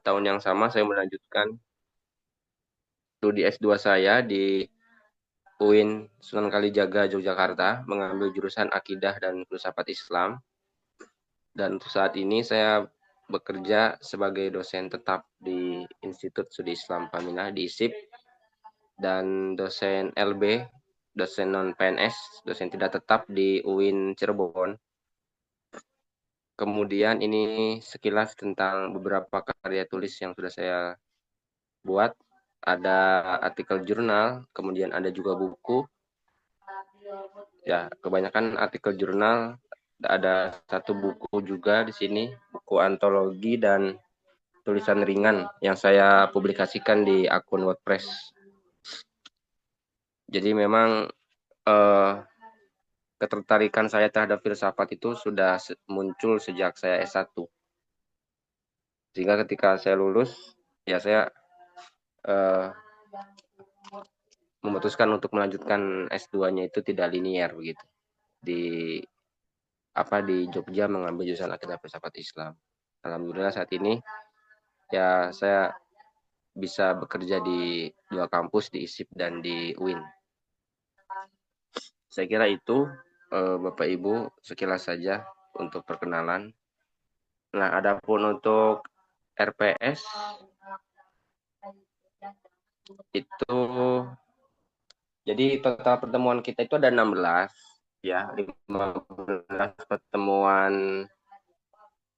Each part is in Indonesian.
tahun yang sama saya melanjutkan studi S2 saya di UIN Sunan Kalijaga, Yogyakarta, mengambil jurusan Akidah dan Filsafat Islam. Dan untuk saat ini saya bekerja sebagai dosen tetap di Institut Studi Islam Paminah di ISIP dan dosen LB, dosen non PNS, dosen tidak tetap di UIN Cirebon. Kemudian ini sekilas tentang beberapa karya tulis yang sudah saya buat. Ada artikel jurnal, kemudian ada juga buku. Ya, kebanyakan artikel jurnal. Ada satu buku juga di sini, buku antologi dan tulisan ringan yang saya publikasikan di akun WordPress. Jadi memang eh, ketertarikan saya terhadap filsafat itu sudah muncul sejak saya S1. Sehingga ketika saya lulus, ya saya eh, memutuskan untuk melanjutkan S2-nya itu tidak linier begitu. Di Jogja mengambil jurusan Akidah Filsafat Islam. Alhamdulillah saat ini ya saya bisa bekerja di dua kampus di ISIP dan di UIN. Saya kira itu Bapak Ibu sekilas saja untuk perkenalan. Nah, adapun untuk RPS itu jadi total pertemuan kita itu ada 16 ya, 15 pertemuan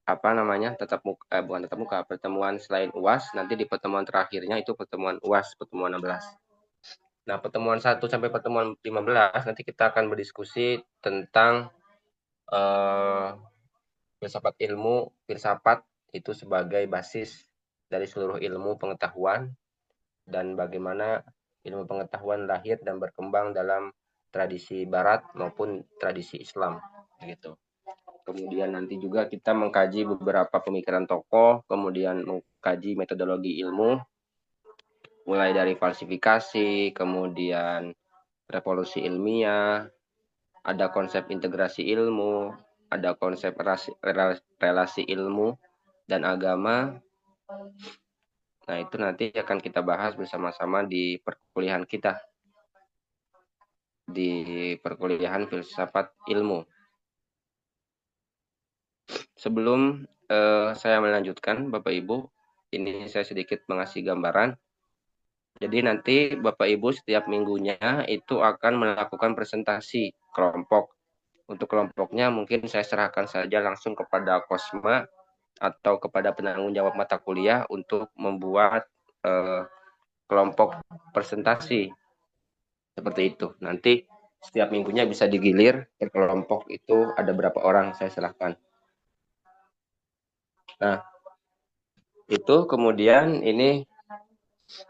apa namanya tatap muka bukan tatap muka pertemuan selain UAS, nanti di pertemuan terakhirnya itu pertemuan UAS pertemuan 16. Nah, pertemuan 1 sampai pertemuan 15 nanti kita akan berdiskusi tentang filsafat ilmu, filsafat itu sebagai basis dari seluruh ilmu pengetahuan dan bagaimana ilmu pengetahuan lahir dan berkembang dalam tradisi barat maupun tradisi Islam gitu. Kemudian nanti juga kita mengkaji beberapa pemikiran tokoh, kemudian mengkaji metodologi ilmu, mulai dari falsifikasi, kemudian revolusi ilmiah, ada konsep integrasi ilmu, ada konsep relasi ilmu dan agama. Nah, itu nanti akan kita bahas bersama-sama di perkuliahan kita, di perkuliahan filsafat ilmu. Sebelum saya melanjutkan, Bapak Ibu, ini saya sedikit mengasih gambaran. Jadi nanti Bapak Ibu setiap minggunya itu akan melakukan presentasi kelompok. Untuk kelompoknya mungkin saya serahkan saja langsung kepada Kosma atau kepada penanggung jawab mata kuliah untuk membuat kelompok presentasi seperti itu. Nanti setiap minggunya bisa digilir per kelompok itu ada berapa orang saya serahkan. Nah, itu kemudian ini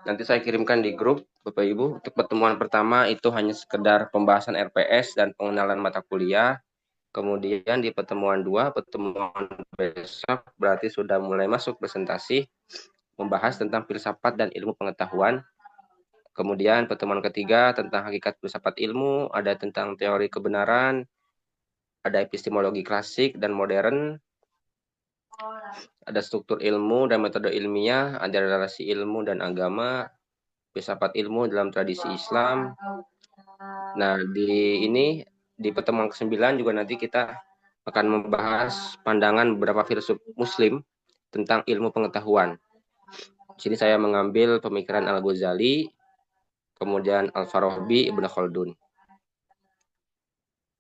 nanti saya kirimkan di grup Bapak Ibu. Untuk pertemuan pertama itu hanya sekedar pembahasan RPS dan pengenalan mata kuliah. Kemudian di pertemuan 2, pertemuan besok berarti sudah mulai masuk presentasi membahas tentang filsafat dan ilmu pengetahuan. Kemudian pertemuan ketiga tentang hakikat filsafat ilmu, ada tentang teori kebenaran, ada epistemologi klasik dan modern, ada struktur ilmu dan metode ilmiah, ada relasi ilmu dan agama, filsafat ilmu dalam tradisi Islam. Nah, di pertemuan ke-9 juga nanti kita akan membahas pandangan beberapa filsuf muslim tentang ilmu pengetahuan. Di sini saya mengambil pemikiran Al-Ghazali, kemudian Al-Farabi, Ibnu Khaldun.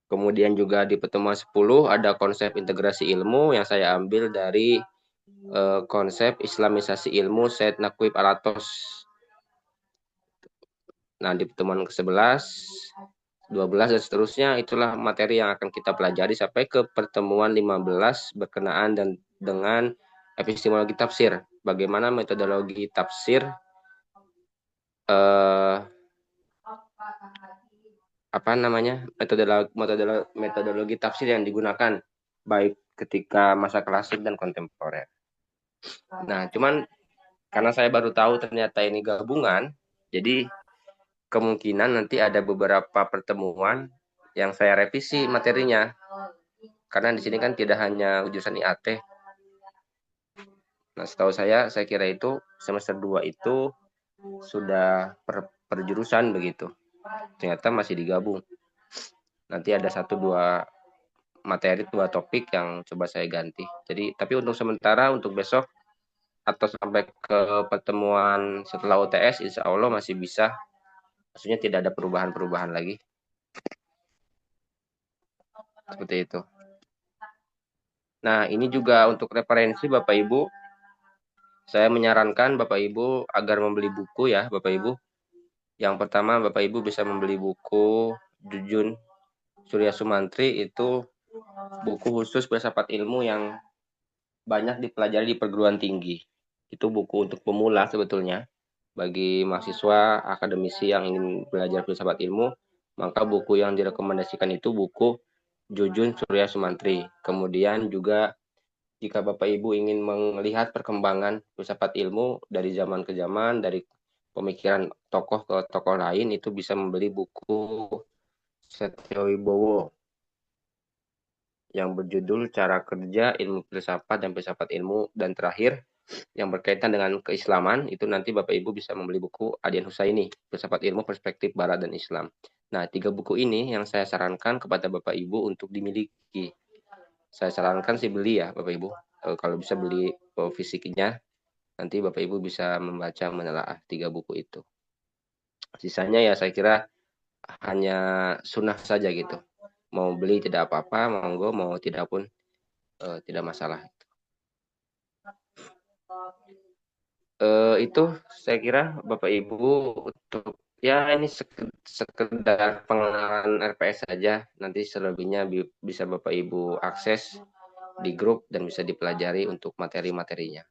Kemudian juga di pertemuan 10 ada konsep integrasi ilmu yang saya ambil dari konsep Islamisasi ilmu Syed Naqib Alatos. Nah, di pertemuan ke-11, 12 dan seterusnya itulah materi yang akan kita pelajari sampai ke pertemuan 15 berkenaan dan dengan epistemologi tafsir. Bagaimana metodologi tafsir metodologi tafsir yang digunakan baik ketika masa klasik dan kontemporer. Nah, cuman karena saya baru tahu ternyata ini gabungan, jadi kemungkinan nanti ada beberapa pertemuan yang saya revisi materinya. Karena di sini kan tidak hanya jurusan IAT. Nah, setahu saya kira itu semester 2 itu sudah per jurusan begitu. Ternyata masih digabung. Nanti ada 1-2 materi, 2 topik yang coba saya ganti. Jadi, tapi untuk sementara untuk besok atau sampai ke pertemuan setelah UTS, insya Allah masih bisa. Maksudnya tidak ada perubahan-perubahan lagi. Seperti itu. Nah, ini juga untuk referensi Bapak Ibu. Saya menyarankan Bapak Ibu agar membeli buku ya, Bapak Ibu. Yang pertama, Bapak Ibu bisa membeli buku Jujun Surya Sumantri, itu buku khusus filsafat ilmu yang banyak dipelajari di perguruan tinggi. Itu buku untuk pemula sebetulnya. Bagi mahasiswa, akademisi yang ingin belajar filsafat ilmu, maka buku yang direkomendasikan itu buku Jujun Surya Sumantri. Kemudian juga jika Bapak Ibu ingin melihat perkembangan filsafat ilmu dari zaman ke zaman, dari pemikiran tokoh ke tokoh lain, itu bisa membeli buku Setyo Wibowo yang berjudul Cara Kerja Ilmu Filsafat dan Filsafat Ilmu. Dan terakhir, yang berkaitan dengan keislaman, itu nanti Bapak Ibu bisa membeli buku Adian Husaini, Filsafat Ilmu Perspektif Barat dan Islam. Nah, 3 buku ini yang saya sarankan kepada Bapak Ibu untuk dimiliki. Saya sarankan sih beli ya Bapak Ibu. Kalau bisa beli fisiknya, nanti Bapak Ibu bisa membaca menelaah 3 buku itu. Sisanya ya saya kira hanya sunnah saja gitu. Mau beli tidak apa-apa, monggo, mau tidak pun tidak masalah. Itu saya kira Bapak Ibu untuk ya ini sekedar pengenalan RPS saja. Nanti selebihnya bisa Bapak Ibu akses di grup dan bisa dipelajari untuk materi-materinya.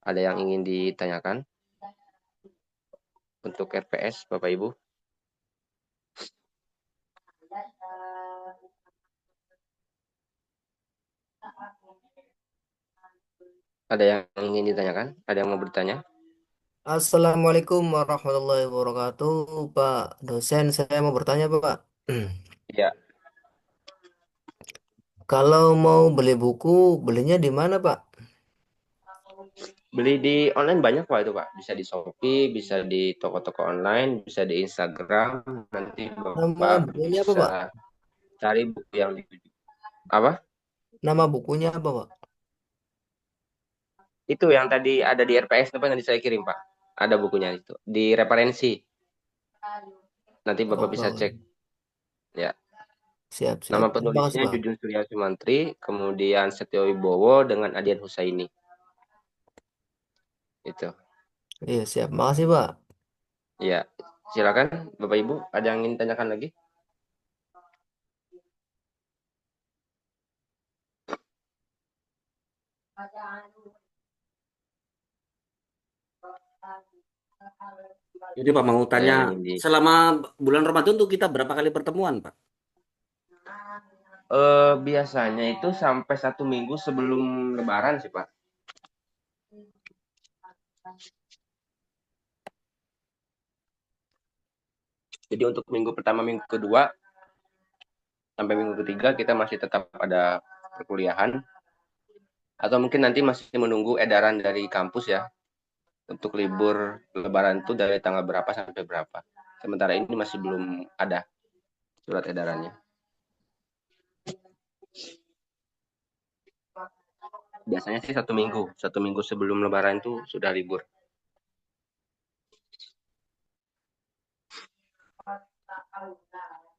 Ada yang ingin ditanyakan untuk RPS Bapak Ibu? Ada yang ingin ditanyakan? Ada yang mau bertanya? Assalamualaikum warahmatullahi wabarakatuh, Pak dosen. Saya mau bertanya, Pak. Ya, Kalau mau beli buku, belinya di mana, Pak? beli di online banyak Pak itu Pak. Bisa di Shopee, bisa di toko-toko online, bisa di Instagram. Nanti Nama Bapak bukunya apa, bisa Pak? cari buku yang dituju. Apa? Nama bukunya apa, Pak? Itu yang tadi ada di RPS apa nanti saya kirim Pak. Ada bukunya itu di referensi. Nanti Bapak bisa Oh, cek ya. siap-siap. Nama Terima kasih, penulisnya Pak. Jujun Surya Sumantri, kemudian Setyo Wibowo dengan Adian Husaini. Itu. Iya, siap. Makasih, Pak. Ya, silakan Bapak Ibu, ada yang ingin tanyakan lagi? Jadi Pak mau Ada tanya, yang ingin di selama bulan Ramadan tuh kita berapa kali pertemuan, Pak? biasanya itu sampai 1 minggu sebelum Lebaran sih Pak. Jadi untuk minggu pertama, minggu kedua, sampai minggu ketiga kita masih tetap ada perkuliahan. Atau mungkin nanti masih menunggu edaran dari kampus ya. Untuk libur Lebaran itu dari tanggal berapa sampai berapa. Sementara ini masih belum ada surat edarannya. Biasanya sih 1 minggu sebelum Lebaran itu sudah libur.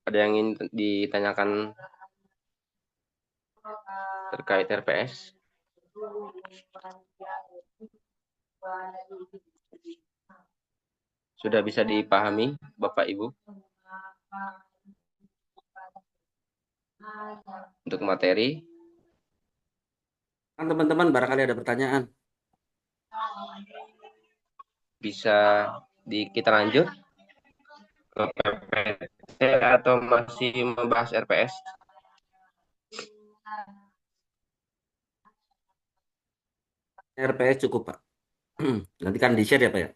Ada yang ingin ditanyakan terkait RPS? Sudah bisa dipahami, Bapak Ibu, untuk materi? Kan teman-teman barangkali ada pertanyaan. Bisa kita lanjut ke PPT atau masih membahas RPS? RPS cukup, Pak. Nanti kan di-share ya, Pak ya?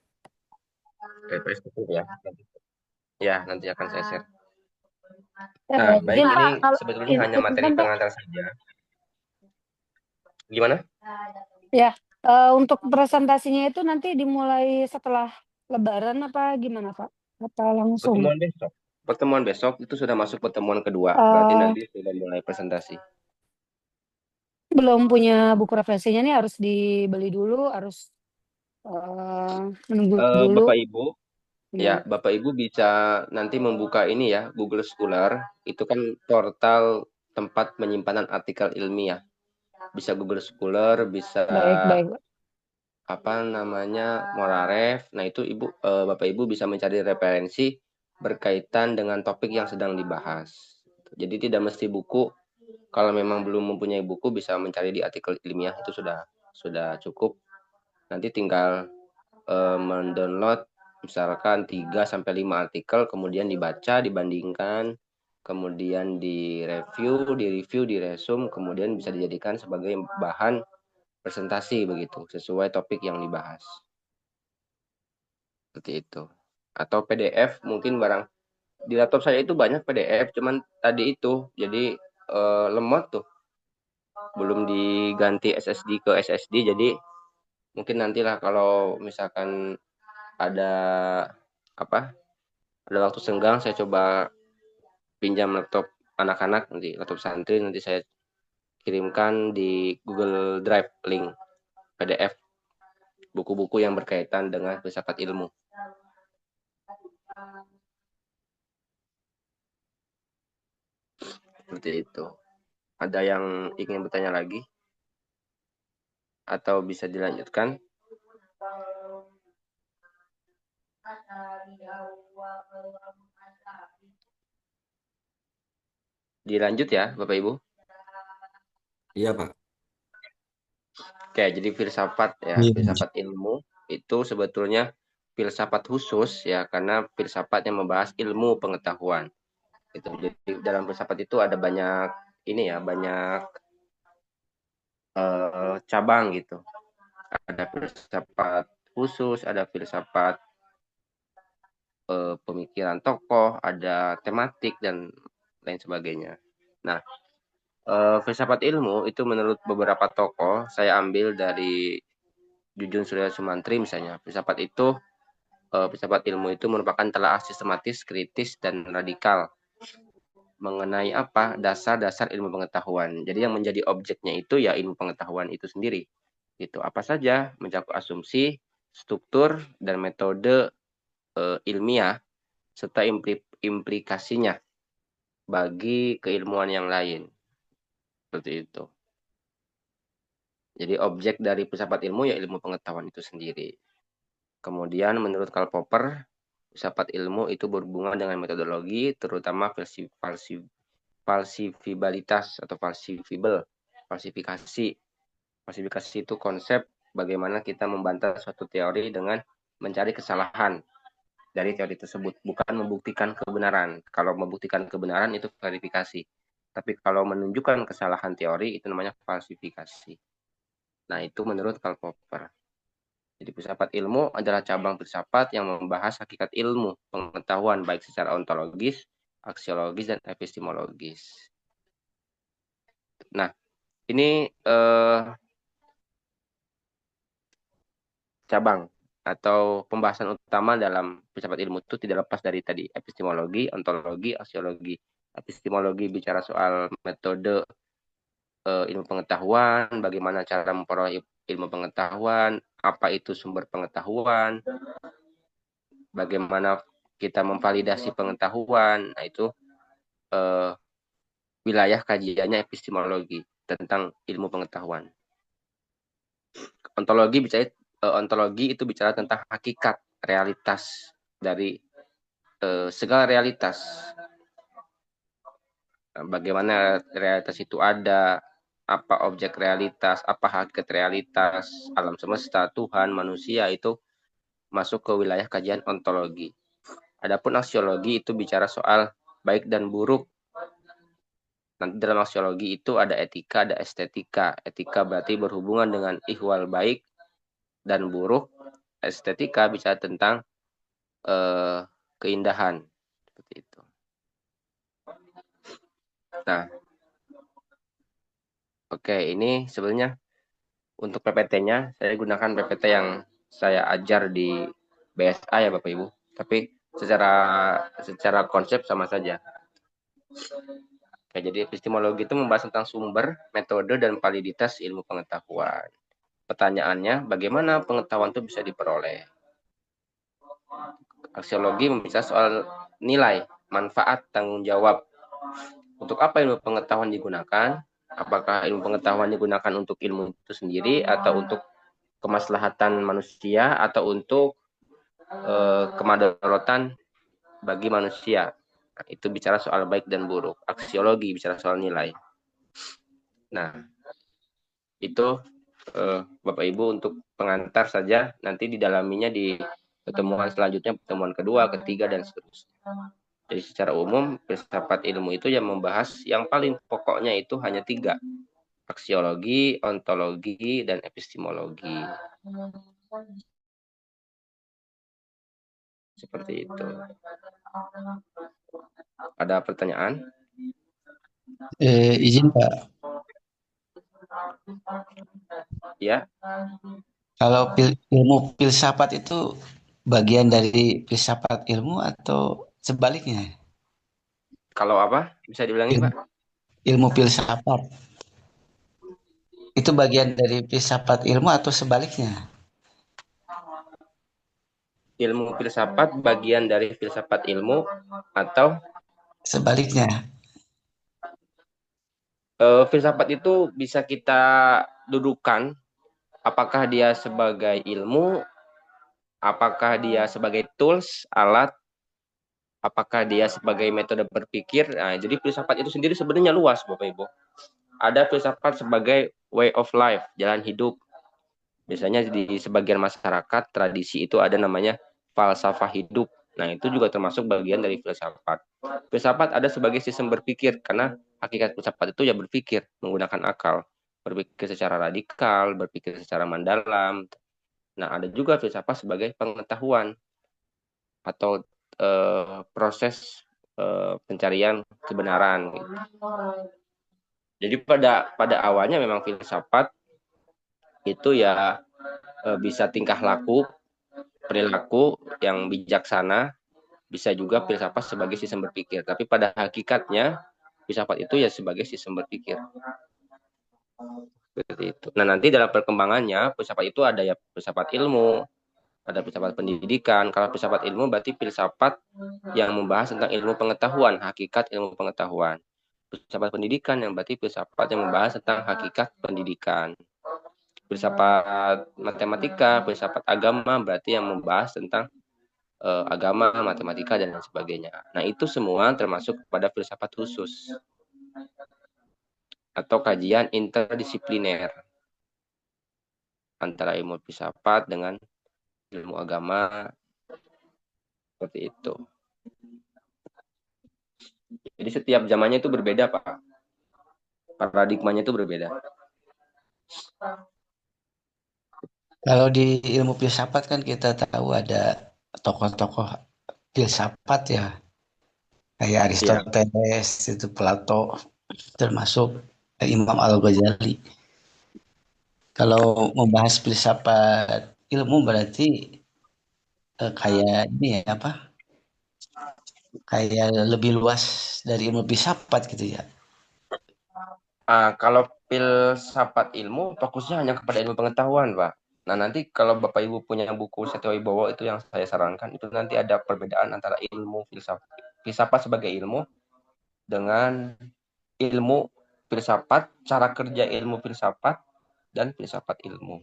RPS cukup ya. Ya, nanti akan saya share. Nah, baik, Izin ini Pak, kalau sebetulnya hanya materi izin Pak, pengantar saja. Gimana? ya. Untuk presentasinya itu nanti dimulai setelah Lebaran apa gimana, Pak? Atau langsung? Pertemuan besok itu sudah masuk pertemuan kedua. Berarti nanti sudah mulai presentasi. Belum punya buku referensinya nih, harus dibeli dulu, harus menunggu dulu. Bapak Ibu, ya, Gimana? Bapak Ibu bisa nanti membuka ini ya, Google Scholar. Itu kan portal tempat penyimpanan artikel ilmiah. Bisa Google Scholar, bisa Baik. apa namanya Moraref. Nah itu Bapak Ibu bisa mencari referensi berkaitan dengan topik yang sedang dibahas. Jadi tidak mesti buku. Kalau memang belum mempunyai buku, bisa mencari di artikel ilmiah, itu sudah cukup. Nanti tinggal mendownload misalkan 3 sampai 5 artikel, kemudian dibaca, dibandingkan, kemudian direview, diresum, kemudian bisa dijadikan sebagai bahan presentasi begitu, sesuai topik yang dibahas. Seperti itu. Atau PDF mungkin di laptop saya itu banyak PDF, cuman tadi itu jadi lemot tuh. Belum diganti SSD ke SSD, jadi mungkin nantilah kalau misalkan ada apa ada waktu senggang, saya coba pinjam laptop anak-anak, nanti laptop santri, nanti saya kirimkan di Google Drive link PDF buku-buku yang berkaitan dengan filsafat ilmu. Seperti itu. Ada yang ingin bertanya lagi? Atau bisa dilanjutkan? Dilanjut ya, Bapak Ibu? Iya, Pak. Oke, jadi filsafat ya, filsafat ilmu itu sebetulnya filsafat khusus ya, karena filsafat yang membahas ilmu pengetahuan. Itu. Jadi dalam filsafat itu ada banyak banyak cabang gitu. Ada filsafat khusus, ada filsafat pemikiran tokoh, ada tematik dan lain sebagainya. Nah, filsafat ilmu itu menurut beberapa tokoh, saya ambil dari Jujun Surya Sumantri misalnya. Filsafat ilmu itu merupakan telaah sistematis, kritis, dan radikal mengenai dasar-dasar ilmu pengetahuan. Jadi yang menjadi objeknya itu ya ilmu pengetahuan itu sendiri. Itu apa saja mencakup asumsi, struktur, dan metode ilmiah serta implikasinya bagi keilmuan yang lain. Seperti itu. Jadi objek dari filsafat ilmu ya ilmu pengetahuan itu sendiri. Kemudian menurut Karl Popper, filsafat ilmu itu berhubungan dengan metodologi, terutama falsifibalitas atau falsifikasi. Falsifikasi itu konsep bagaimana kita membantah suatu teori dengan mencari kesalahan dari teori tersebut, bukan membuktikan kebenaran. Kalau membuktikan kebenaran itu verifikasi. Tapi kalau menunjukkan kesalahan teori itu namanya falsifikasi. Nah, itu menurut Karl Popper. Jadi filsafat ilmu adalah cabang filsafat yang membahas hakikat ilmu, pengetahuan baik secara ontologis, aksiologis, dan epistemologis. Nah, ini cabang atau pembahasan utama dalam filsafat ilmu itu tidak lepas dari tadi epistemologi, ontologi, aksiologi. Epistemologi bicara soal metode ilmu pengetahuan, bagaimana cara memperoleh ilmu pengetahuan, apa itu sumber pengetahuan, bagaimana kita memvalidasi pengetahuan. Nah, itu wilayah kajiannya epistemologi tentang ilmu pengetahuan. Ontologi itu bicara tentang hakikat, realitas dari segala realitas. Bagaimana realitas itu ada, apa objek realitas, apa hakikat realitas, alam semesta, Tuhan, manusia, itu masuk ke wilayah kajian ontologi. Adapun aksiologi itu bicara soal baik dan buruk. Nanti dalam aksiologi itu ada etika, ada estetika. Etika berarti berhubungan dengan ihwal baik dan buruk. Estetika bicara tentang keindahan. Seperti itu. Nah, oke, ini sebenarnya Untuk PPT-nya saya gunakan PPT yang saya ajar di BSA ya Bapak Ibu. Tapi secara konsep sama saja. Oke, jadi epistemologi itu membahas tentang sumber, metode, dan validitas ilmu pengetahuan. Pertanyaannya, bagaimana pengetahuan itu bisa diperoleh? Aksiologi membahas soal nilai, manfaat, tanggung jawab. Untuk apa ilmu pengetahuan digunakan? Apakah ilmu pengetahuan digunakan untuk ilmu itu sendiri atau untuk kemaslahatan manusia atau untuk kemadaratan bagi manusia? Nah, itu bicara soal baik dan buruk. Aksiologi bicara soal nilai. Nah, itu Bapak Ibu untuk pengantar saja. Nanti didalaminya di pertemuan selanjutnya, pertemuan kedua, ketiga, dan seterusnya. Jadi secara umum, filsafat ilmu itu yang membahas yang paling pokoknya itu hanya 3. Aksiologi, ontologi, dan epistemologi. Seperti itu. Ada pertanyaan? Izin Pak, Ya, kalau ilmu filsafat itu bagian dari filsafat ilmu atau sebaliknya? kalau apa? Bisa diulangi, Ilmu, Pak? ilmu filsafat itu bagian dari filsafat ilmu atau sebaliknya? Ilmu filsafat bagian dari filsafat ilmu atau Sebaliknya. filsafat itu bisa kita dudukan apakah dia sebagai ilmu, apakah dia sebagai tools, alat, apakah dia sebagai metode berpikir. Nah, jadi filsafat itu sendiri sebenarnya luas, Bapak Ibu. Ada filsafat sebagai way of life, jalan hidup. Biasanya di sebagian masyarakat tradisi itu ada namanya falsafah hidup. Nah, itu juga termasuk bagian dari filsafat. Filsafat ada sebagai sistem berpikir karena hakikat filsafat itu ya berpikir menggunakan akal, berpikir secara radikal, berpikir secara mendalam. Nah, ada juga filsafat sebagai pengetahuan atau proses pencarian kebenaran. Gitu. Jadi pada awalnya memang filsafat itu ya bisa tingkah laku, perilaku yang bijaksana, bisa juga filsafat sebagai sistem berpikir. Tapi pada hakikatnya filsafat itu ya sebagai sistem berpikir. Seperti itu. Nah, nanti dalam perkembangannya filsafat itu ada ya filsafat ilmu, ada filsafat pendidikan. Kalau filsafat ilmu berarti filsafat yang membahas tentang ilmu pengetahuan, hakikat ilmu pengetahuan. Filsafat pendidikan yang berarti filsafat yang membahas tentang hakikat pendidikan. Filsafat matematika, filsafat agama berarti yang membahas tentang agama, matematika, dan lain sebagainya. Nah, itu semua termasuk pada filsafat khusus atau kajian interdisipliner antara ilmu filsafat dengan ilmu agama, seperti itu. Jadi setiap zamannya itu berbeda, Pak. Paradigmanya itu berbeda. Kalau di ilmu filsafat kan kita tahu ada tokoh-tokoh filsafat ya, kayak Ya, Aristoteles, itu Plato, termasuk Imam Al-Ghazali. Kalau membahas filsafat ilmu berarti kayak ini ya apa? Kayak lebih luas dari ilmu filsafat gitu ya. kalau filsafat ilmu fokusnya hanya kepada ilmu pengetahuan, Pak. Nah, nanti kalau Bapak Ibu punya buku Setyo Wibowo itu yang saya sarankan, itu nanti ada perbedaan antara ilmu filsafat sebagai ilmu dengan ilmu filsafat, cara kerja ilmu filsafat, dan filsafat ilmu.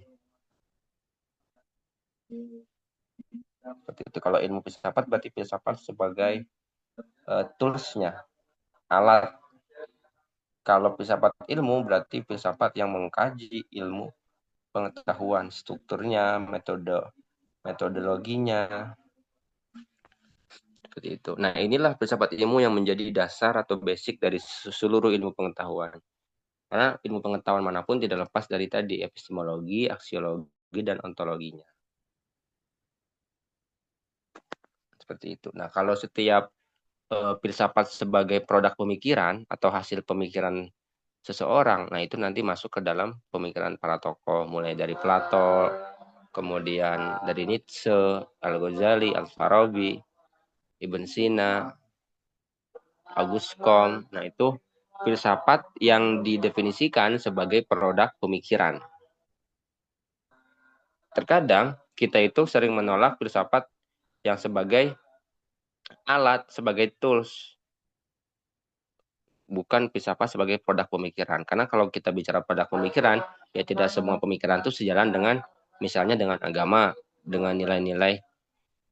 Seperti itu. Kalau ilmu filsafat berarti filsafat sebagai toolsnya, alat. Kalau filsafat ilmu berarti filsafat yang mengkaji ilmu pengetahuan, strukturnya, metodologinya, seperti itu. Nah, inilah filsafat ilmu yang menjadi dasar atau basic dari seluruh ilmu pengetahuan. Karena ilmu pengetahuan manapun tidak lepas dari tadi epistemologi, aksiologi, dan ontologinya. Seperti itu. Nah, kalau setiap filsafat sebagai produk pemikiran atau hasil pemikiran seseorang. Nah, itu nanti masuk ke dalam pemikiran para tokoh, mulai dari Plato, kemudian dari Nietzsche, Al-Ghazali, Al-Farabi, Ibn Sina, Auguste Comte. Nah, itu filsafat yang didefinisikan sebagai produk pemikiran. Terkadang kita itu sering menolak filsafat yang sebagai alat, sebagai tools, bukan filsafat sebagai produk pemikiran. Karena kalau kita bicara produk pemikiran, ya tidak semua pemikiran itu sejalan dengan, misalnya dengan agama, dengan nilai-nilai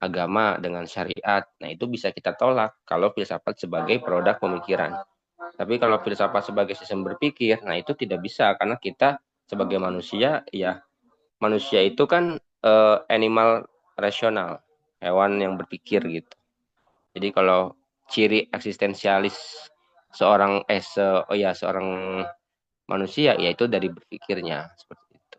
agama, dengan syariat. Nah, itu bisa kita tolak kalau filsafat sebagai produk pemikiran. Tapi kalau filsafat sebagai sistem berpikir, nah itu tidak bisa, karena kita sebagai manusia, ya manusia itu kan animal rasional, hewan yang berpikir gitu. Jadi kalau ciri eksistensialis seorang manusia, yaitu dari berpikirnya seperti itu.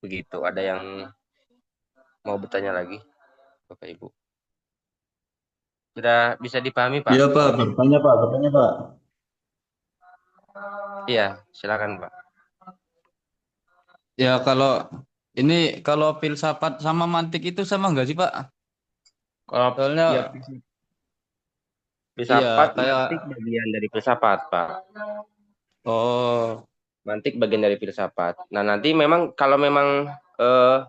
Begitu. Ada yang mau bertanya lagi, Bapak Ibu? Sudah bisa dipahami, Pak? Iya Pak, bertanya Pak, bertanya Pak. Iya, silakan, Pak. Ya kalau filsafat sama mantik itu sama nggak sih Pak? Kalau Soalnya ya, iya filsafat, kayak mantik bagian dari filsafat, Pak. oh Mantik bagian dari filsafat. Nah, nanti memang kalau memang eh,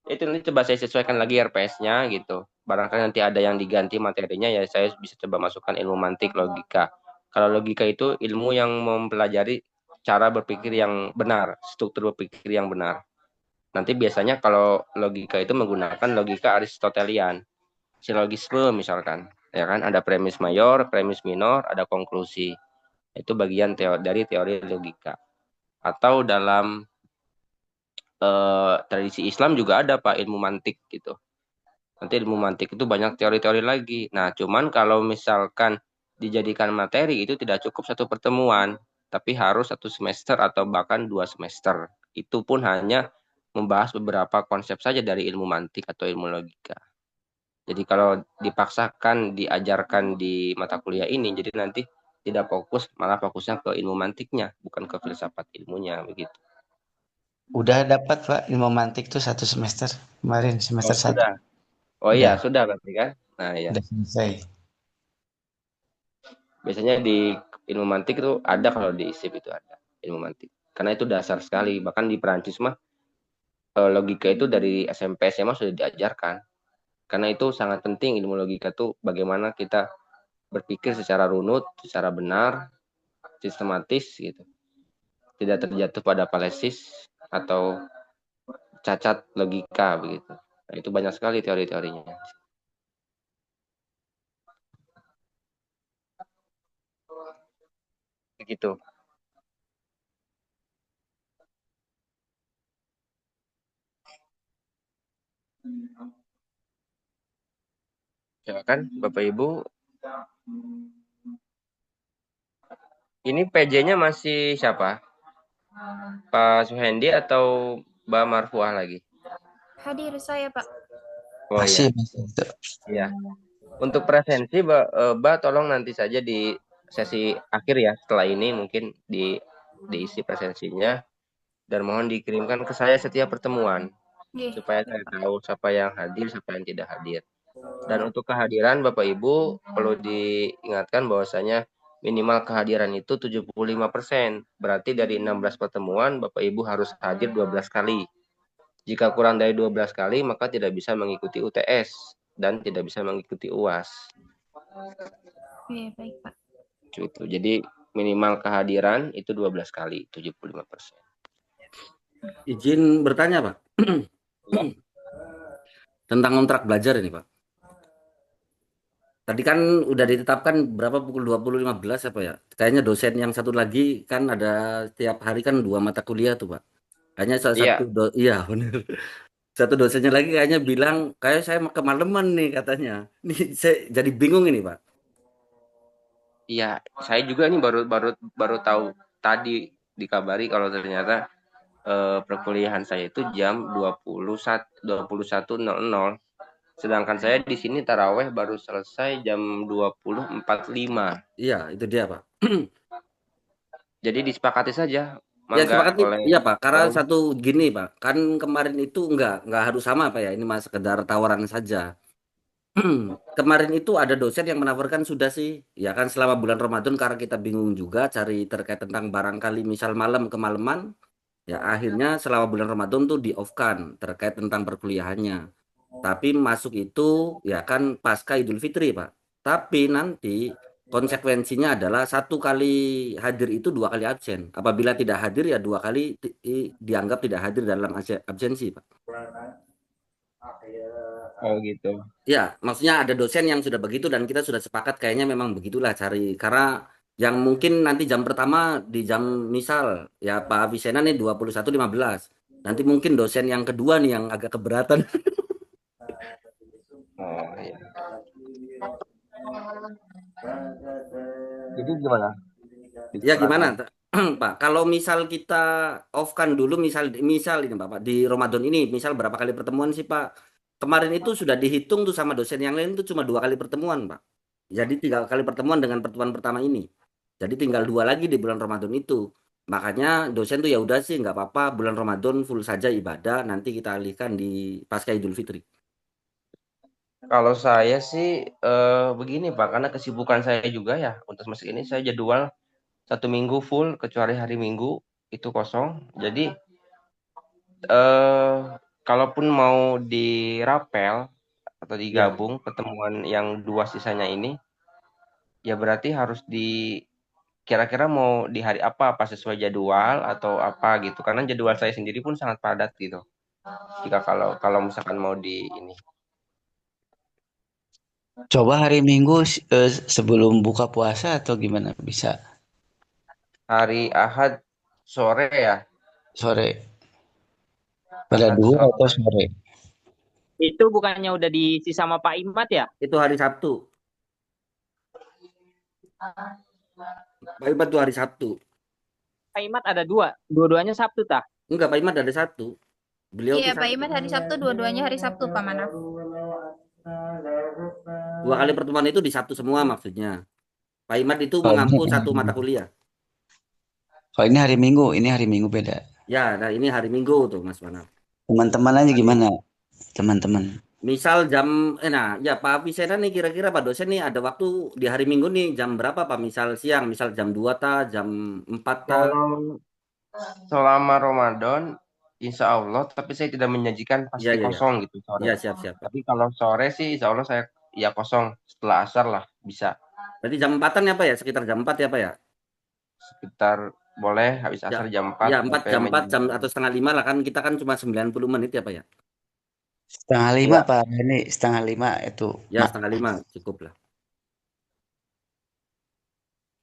itu nanti coba saya sesuaikan lagi RPS-nya gitu. Barangkali nanti ada yang diganti materinya, ya saya bisa coba masukkan ilmu mantik, logika. Kalau logika itu ilmu yang mempelajari cara berpikir yang benar, struktur berpikir yang benar. Nanti biasanya kalau logika itu menggunakan logika Aristotelian, silogisme misalkan, ya kan, ada premis mayor, premis minor, ada konklusi. Itu bagian dari teori logika. Atau dalam tradisi Islam juga ada Pak ilmu mantik gitu. Nanti ilmu mantik itu banyak teori-teori lagi. Nah, cuman kalau misalkan dijadikan materi itu tidak cukup satu pertemuan, tapi harus satu semester atau bahkan 2 semester. Itu pun hanya membahas beberapa konsep saja dari ilmu mantik atau ilmu logika. Jadi kalau dipaksakan diajarkan di mata kuliah ini, jadi nanti tidak fokus, malah fokusnya ke ilmu mantiknya, bukan ke filsafat ilmunya begitu. Udah dapat Pak ilmu mantik tuh 1 semester kemarin semester 1. Sudah. Oh iya, Udah, sudah berarti kan? Nah, ya. udah selesai. Biasanya di ilmu mantik itu ada, kalau di ISIP itu ada ilmu mantik. Karena itu dasar sekali. Bahkan di Perancis mah logika itu dari SMP SMA sudah diajarkan. Karena itu sangat penting ilmu logika tuh, bagaimana kita berpikir secara runut, secara benar, sistematis gitu. Tidak terjatuh pada palesis atau cacat logika begitu. Nah, itu banyak sekali teori-teorinya. Begitu. Silakan Bapak Ibu. Ini PJ-nya masih siapa? Pak Suhendi atau Mbak Marfuah lagi? Hadir saya, Pak. Oh Masih iya. itu. Iya. Untuk presensi, Mbak tolong nanti saja di sesi akhir ya, setelah ini mungkin diisi presensinya, dan mohon dikirimkan ke saya setiap pertemuan supaya saya tahu siapa yang hadir, siapa yang tidak hadir. Dan untuk kehadiran Bapak Ibu perlu diingatkan bahwasanya minimal kehadiran itu 75%. Berarti dari 16 pertemuan Bapak Ibu harus hadir 12 kali. Jika kurang dari 12 kali maka tidak bisa mengikuti UTS dan tidak bisa mengikuti UAS. Iya, baik, Pak. Itu. Jadi minimal kehadiran itu 12 kali, 75%. Izin bertanya, Pak. Tentang kontrak belajar ini, Pak. Tadi kan udah ditetapkan berapa pukul 20.15 apa ya? Kayaknya dosen yang satu lagi kan ada tiap hari kan 2 mata kuliah tuh, Pak. Kayaknya salah satu Iya, iya bener. Satu dosennya lagi kayaknya bilang, kayak saya kemalaman nih katanya. Nih saya jadi bingung ini, Pak. iya, saya juga nih baru tahu tadi, dikabari kalau ternyata perkuliahan saya itu jam 21.00 Sedangkan saya di sini taraweh baru selesai jam 20.45. Iya, itu dia, Pak. Jadi disepakati saja, Ya mangga sepakati, oleh iya Pak. Karena Bapak. satu gini Pak, kan kemarin itu nggak harus sama Pak ya. Ini mas sekedar tawaran saja. Kemarin itu ada dosen yang menawarkan sudah sih, ya kan selama bulan Ramadan karena kita bingung juga cari terkait tentang barangkali misal malam kemalaman, ya akhirnya selama bulan Ramadan tuh di off kan terkait tentang perkuliahannya. Tapi masuk itu ya kan pasca Idul Fitri Pak. Tapi nanti konsekuensinya adalah satu kali hadir itu dua kali absen. Apabila tidak hadir ya dua kali dianggap tidak hadir dalam absensi Pak. Oh gitu. Ya, maksudnya ada dosen yang sudah begitu dan kita sudah sepakat kayaknya memang begitulah cari karena yang mungkin nanti jam pertama di jam misal ya Pak Avicenna nih 21.15. Nanti mungkin dosen yang kedua nih yang agak keberatan. Oh iya. Jadi gimana? Ya gimana Pak? Kalau misal kita off kan dulu misal ini Pak di Ramadan ini misal berapa kali pertemuan sih Pak? Kemarin itu sudah dihitung tuh sama dosen yang lain tuh cuma dua kali pertemuan Pak. Jadi tiga kali pertemuan dengan pertemuan pertama ini. Jadi tinggal dua lagi di bulan Ramadan itu. Makanya dosen tuh ya udah sih nggak apa-apa bulan Ramadan full saja ibadah nanti kita alihkan di pasca Idul Fitri. Kalau saya sih begini Pak, karena kesibukan saya juga ya untuk semester ini saya jadwal 1 minggu full kecuali hari Minggu itu kosong. Jadi kalaupun mau dirapel atau Ya, digabung pertemuan yang 2 sisanya ini, ya berarti harus kira-kira mau di hari apa sesuai jadwal atau apa gitu. Karena jadwal saya sendiri pun sangat padat gitu. Jika kalau misalkan mau di ini. Coba hari Minggu sebelum buka puasa atau gimana bisa Hari Ahad sore ya. sore pada Ahad dua atau sore. sore? Itu bukannya udah diisi sama Pak Imat ya? itu hari Sabtu. Pak Imat tuh hari Sabtu. Pak Imat ada dua-duanya Sabtu tah? Enggak, Pak Imat ada satu. Beliau Iya, tuh Pak Imat hari Sabtu, dua-duanya hari Sabtu, Pak Manaf. dua kali pertemuan itu di Sabtu semua maksudnya. Pak Imat itu Kalau mengampu ini, satu mata kuliah. kalau ini hari Minggu beda. Ya, nah ini hari Minggu tuh Mas Manaf. Teman-teman aja gimana? Teman-teman. Misal jam, nah ya Pak Avicenna nih kira-kira Pak dosen nih ada waktu di hari Minggu nih jam berapa Pak? Misal siang, misal jam 2 ta, jam 4 ta. Kalau selama Ramadan, insya Allah, tapi saya tidak menyajikan Iya, pasti iya, iya. kosong gitu sore. Iya, siap-siap. Tapi kalau sore sih, insya Allah saya ya kosong setelah asar lah bisa. Berarti jam 4-an ya Pak ya? Sekitar jam 4 ya Pak ya? Sekitar boleh habis Ya, asar jam 4 ya 4 sampai jam 4 jam atau setengah 5 lah kan kita kan cuma 90 menit ya Pak ya? Setengah lima ya, Pak, ini setengah lima itu. Ya setengah 5 cukup lah.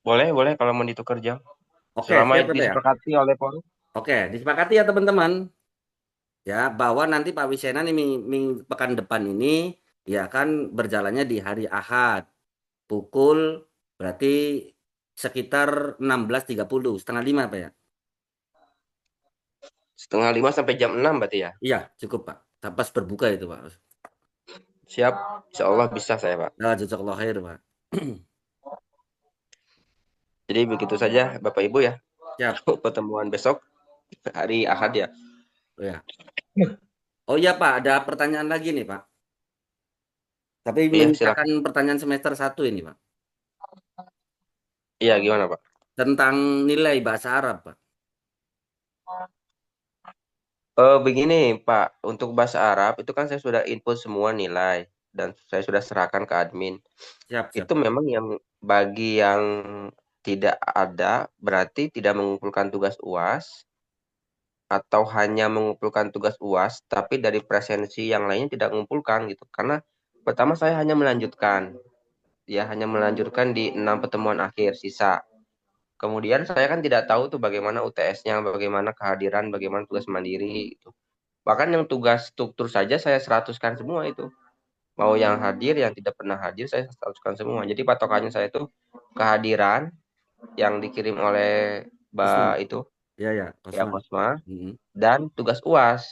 boleh kalau mau ditukar jam. Oke, Selama siap itu ya Pak ya? disepakati oleh Polri. Oke, disepakati ya teman-teman. Ya, bahwa nanti Pak Wisena nih pekan depan ini ya kan berjalannya di hari Ahad. Pukul berarti sekitar 16.30, setengah 5 Pak ya? Setengah 5 sampai jam 6 berarti ya. Iya, cukup Pak. Pas berbuka itu Pak. Siap, insya Allah bisa saya Pak. Nah, jazakallah khair Pak. Jadi begitu saja Bapak Ibu ya. Siap. Pertemuan besok hari Ahad ya. Oh ya. Oh iya Pak, ada pertanyaan lagi nih Pak. Tapi Iya, menyisakan pertanyaan semester 1 ini Pak. Iya, gimana Pak? Tentang nilai bahasa Arab Pak. Begini Pak, untuk bahasa Arab itu kan saya sudah input semua nilai dan saya sudah serahkan ke admin. Siap. Itu memang yang bagi yang tidak ada berarti tidak mengumpulkan tugas UAS atau hanya mengumpulkan tugas UAS tapi dari presensi yang lainnya tidak mengumpulkan gitu. Karena pertama saya hanya melanjutkan di 6 pertemuan akhir sisa. Kemudian saya kan tidak tahu tuh bagaimana UTS-nya, bagaimana kehadiran, bagaimana tugas mandiri gitu. Bahkan yang tugas struktur saja saya 100-kan semua itu. Mau yang hadir, yang tidak pernah hadir saya 100-kan semua. Jadi patokannya saya itu kehadiran yang dikirim oleh Kosma. itu. Ya, Kosma. Dan tugas UAS.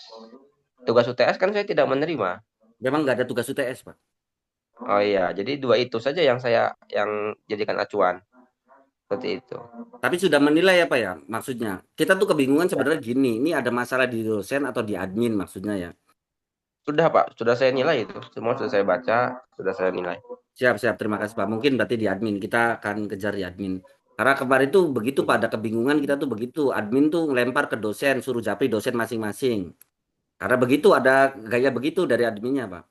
Tugas UTS kan saya tidak menerima. Memang nggak ada tugas UTS, Pak. Oh iya, jadi dua itu saja yang saya jadikan acuan seperti itu. Tapi sudah menilai apa ya maksudnya? Kita tuh kebingungan sebenarnya gini, ini ada masalah di dosen atau di admin maksudnya ya. Sudah Pak, sudah saya nilai itu. Semua sudah saya baca, sudah saya nilai. Siap, terima kasih Pak. Mungkin berarti di admin, kita akan kejar di admin. Karena kemarin tuh begitu Pak, ada kebingungan kita tuh begitu. Admin tuh ngelempar ke dosen, suruh japri dosen masing-masing. Karena begitu ada gaya begitu dari adminnya Pak.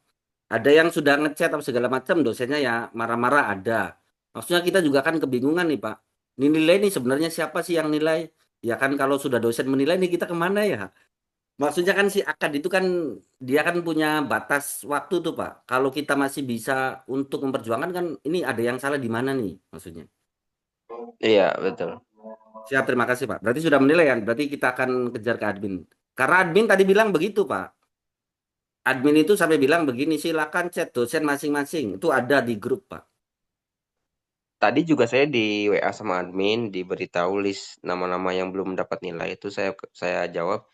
Ada yang sudah ngechat atau segala macam, dosennya ya marah-marah ada. Maksudnya kita juga kan kebingungan nih Pak. Ini nilai nih sebenarnya siapa sih yang nilai? Ya kan kalau sudah dosen menilai nih kita kemana ya? Maksudnya kan si akad itu kan dia kan punya batas waktu tuh Pak. Kalau kita masih bisa untuk memperjuangkan kan ini ada yang salah di mana nih maksudnya. Iya, betul. Siap, terima kasih Pak. Berarti sudah menilai kan? Berarti kita akan kejar ke admin. Karena admin tadi bilang begitu Pak. Admin itu sampai bilang begini, silakan chat dosen masing-masing. Itu ada di grup Pak. Tadi juga saya di WA sama admin diberitahu list nama-nama yang belum mendapat nilai itu saya jawab,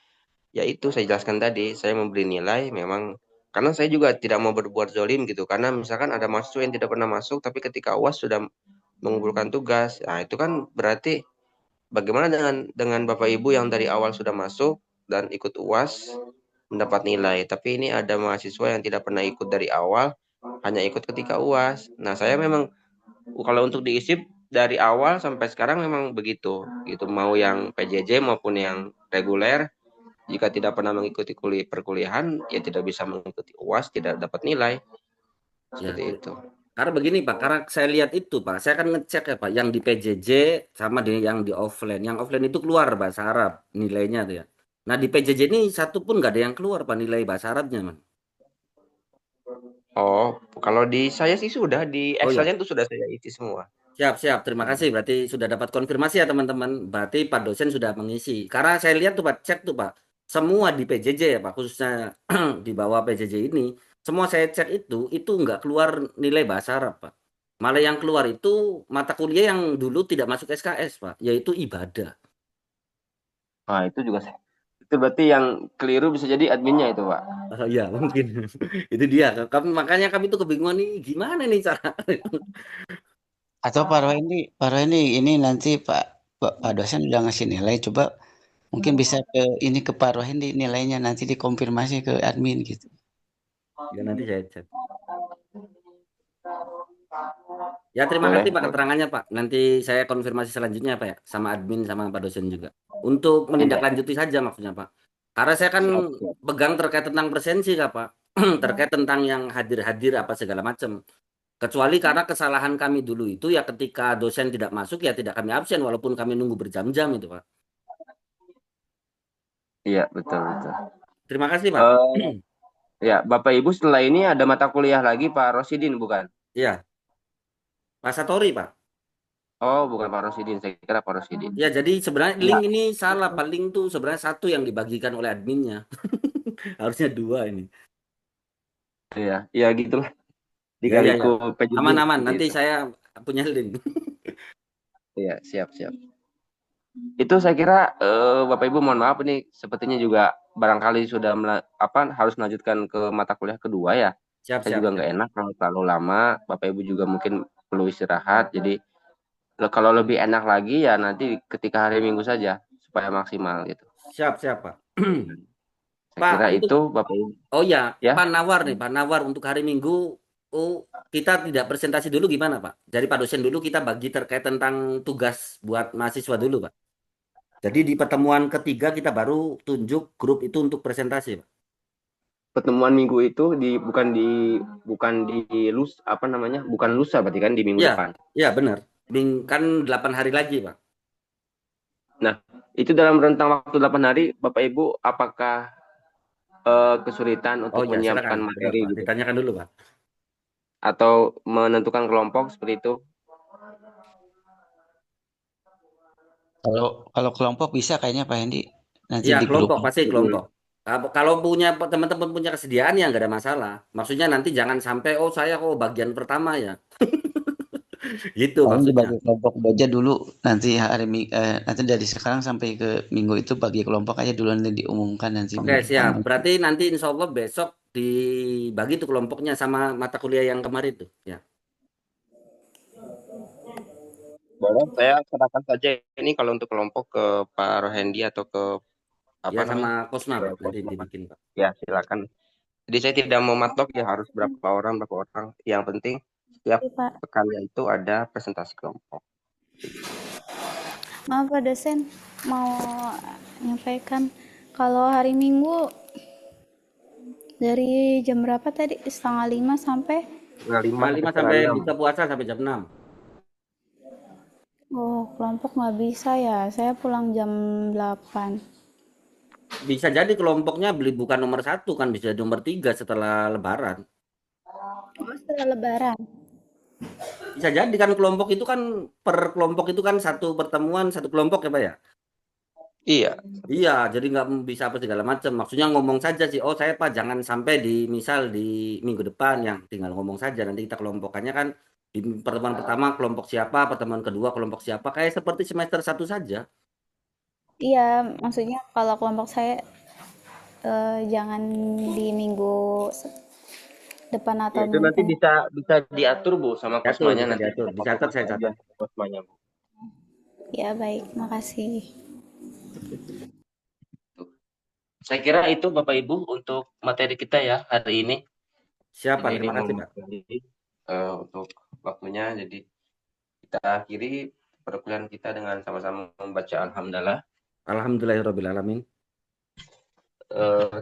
ya itu saya jelaskan tadi, saya memberi nilai memang karena saya juga tidak mau berbuat zolim gitu. Karena misalkan ada mahasiswa yang tidak pernah masuk tapi ketika UAS sudah mengumpulkan tugas, nah itu kan berarti bagaimana dengan Bapak Ibu yang dari awal sudah masuk dan ikut UAS mendapat nilai, tapi ini ada mahasiswa yang tidak pernah ikut dari awal, hanya ikut ketika UAS. Nah, saya memang kalau untuk diisip dari awal sampai sekarang memang begitu, gitu. Mau yang PJJ maupun yang reguler, jika tidak pernah mengikuti perkuliahan, ya tidak bisa mengikuti UAS, tidak dapat nilai. Ya, Seperti itu. karena begini Pak, karena saya lihat itu Pak, saya akan ngecek ya Pak, yang di PJJ sama yang di offline. Yang offline itu keluar bahasa Arab nilainya tuh ya. Nah di PJJ ini satu pun nggak ada yang keluar Pak nilai bahasa Arabnya man. Oh, kalau di saya sih sudah, di Oh ya, Excel-nya itu sudah saya isi semua. siap. Terima kasih. Berarti sudah dapat konfirmasi ya teman-teman. Berarti Pak dosen sudah mengisi. Karena saya lihat tuh Pak, cek tuh Pak, semua di PJJ ya Pak, khususnya di bawah PJJ ini, semua saya cek itu nggak keluar nilai bahasa Arab Pak. Malah yang keluar itu mata kuliah yang dulu tidak masuk SKS Pak, yaitu ibadah. Nah, itu juga itu berarti yang keliru bisa jadi adminnya itu, Pak. Oh iya mungkin itu dia. Makanya kami tuh kebingungan nih gimana nih cara. Atau ini nanti Pak dosen udah ngasih nilai, coba mungkin bisa ke Pak Rohindi nilainya nanti dikonfirmasi ke admin gitu. Ya nanti saya cek. Ya terima Boleh. kasih Pak keterangannya Pak. Nanti saya konfirmasi selanjutnya Pak ya sama admin sama Pak dosen juga. Untuk menindaklanjuti saja maksudnya Pak. Karena saya kan pegang terkait tentang presensi Kak Pak. Terkait tentang yang hadir-hadir apa segala macam. Kecuali karena kesalahan kami dulu itu ya ketika dosen tidak masuk ya tidak kami absen walaupun kami nunggu berjam-jam itu Pak. Iya, betul. Terima kasih Pak. Ya, Bapak Ibu setelah ini ada mata kuliah lagi Pak Rosidin, bukan? Iya. Pak Satori Pak. Oh, bukan Pak Rosidin, saya kira Pak Rosidin. Ya jadi sebenarnya link ini salah Pak. Link tuh sebenarnya satu yang dibagikan oleh adminnya. Harusnya dua ini. Iya, ya gitulah. Ya. Dikaliku PJJ. Aman-aman. Nanti Gitu. saya punya link. Iya, siap. Itu saya kira Bapak Ibu mohon maaf ini sepertinya juga barangkali sudah harus melanjutkan ke mata kuliah kedua ya. Siap. Saya juga nggak enak kalau terlalu lama. Bapak Ibu juga mungkin perlu istirahat. Jadi kalau lebih enak lagi ya nanti ketika hari Minggu saja supaya maksimal gitu. Siap Pak. Saya Pak, kira itu Bapak Ibu. Oh ya, Ya. Pak Nawar untuk hari Minggu. Oh, kita tidak presentasi dulu gimana Pak? Dari Pak dosen dulu kita bagi terkait tentang tugas buat mahasiswa dulu Pak. Jadi di pertemuan ketiga kita baru tunjuk grup itu untuk presentasi Pak. Pertemuan minggu itu bukan di bukan lusa berarti kan di minggu depan. Iya benar. Kan 8 hari lagi Pak. Nah, itu dalam rentang waktu 8 hari Bapak Ibu apakah kesulitan untuk menyiapkan materi Pak. gitu? Ditanyakan dulu Pak. Atau menentukan kelompok seperti itu? Kalau kelompok bisa kayaknya Pak Hendi nanti Iya di grup. kelompok pasti kelompok. Kalau teman-teman punya kesediaan ya nggak ada masalah. Maksudnya nanti jangan sampai saya bagian pertama ya. Gitu Paling maksudnya. dibagi kelompok aja dulu nanti nanti dari sekarang sampai ke minggu itu bagi kelompok aja dulu nanti diumumkan nanti. Oke siap. Berarti nanti insya Allah besok dibagi tuh kelompoknya sama mata kuliah yang kemarin tuh. Ya, Boleh, saya serahkan saja ini kalau untuk kelompok ke Pak Rohendi atau ke apa ya sama namanya? Kosma Ke Pak, nanti Kosma. dibikin Pak. Ya, silakan. Jadi saya tidak mau matok ya harus berapa orang. Yang penting setiap Iya, Pak. pekannya itu ada presentasi kelompok. Maaf Pak dosen, mau nyampaikan kalau hari Minggu dari jam berapa tadi? Setengah 5 sampai? Setengah lima Setengah sampai 5 setengah sampai enam. buka puasa sampai jam 6. Oh, kelompok nggak bisa ya. Saya pulang jam 8. Bisa jadi kelompoknya beli bukan nomor 1 kan, bisa jadi nomor 3 setelah Lebaran. Oh, setelah Lebaran. Bisa jadi kan kelompok itu kan per kelompok itu kan satu pertemuan satu kelompok ya Pak ya. Iya, Iya, jadi nggak bisa apa segala macam. Maksudnya ngomong saja sih. Oh saya Pak jangan sampai di misal di minggu depan yang tinggal ngomong saja. Nanti kita kelompokannya kan di pertemuan pertama kelompok siapa, pertemuan kedua kelompok siapa. Kayak seperti semester 1 saja. Iya, maksudnya kalau kelompok saya jangan di minggu depan ya atau itu minggu nanti tengah. bisa diatur Bu sama Diatur, Kosmanya bisa nanti diatur. kita Dicatat konfirmasi saya aja catat. sama Kosmanya Bu. Ya, baik. Makasih. Saya kira itu Bapak Ibu untuk materi kita ya hari ini. Siapa? Jadi ini Terima kasih Pak. mewakili untuk waktunya. Jadi kita akhiri perkuliahan kita dengan sama-sama membaca Alhamdulillah. Alhamdulillahirrahmanirrahim.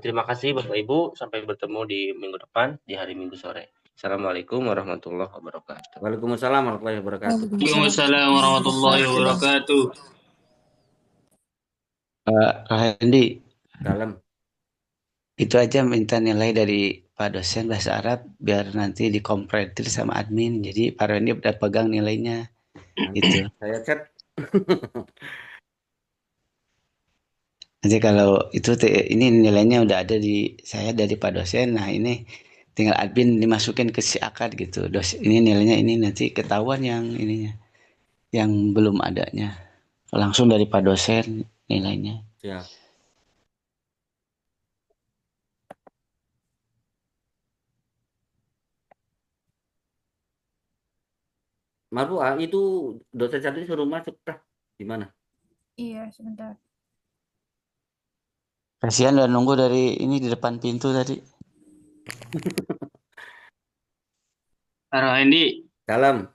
Terima kasih Bapak Ibu. Sampai bertemu di minggu depan di hari Minggu sore. Assalamualaikum warahmatullahi wabarakatuh. Waalaikumsalam warahmatullahi wabarakatuh. Waalaikumsalam warahmatullahi wabarakatuh. Rohendi, Dalam. itu aja minta nilai dari Pak dosen bahasa Arab biar nanti dikomprehensif sama admin. Jadi Pak Rohendi udah pegang nilainya gitu. Saya chat. Nanti kalau itu ini nilainya udah ada di saya dari Pak dosen. Nah ini tinggal admin dimasukin ke si akad gitu. Ini nilainya ini nanti ketahuan yang ininya, yang belum adanya. Langsung dari Pak dosen nilainya. Siap. Marfu, itu dosen satu suruh masuk tah. Gimana? Iya, sebentar. Kasihan udah nunggu dari ini di depan pintu tadi. Pak Rohendi, Dalam.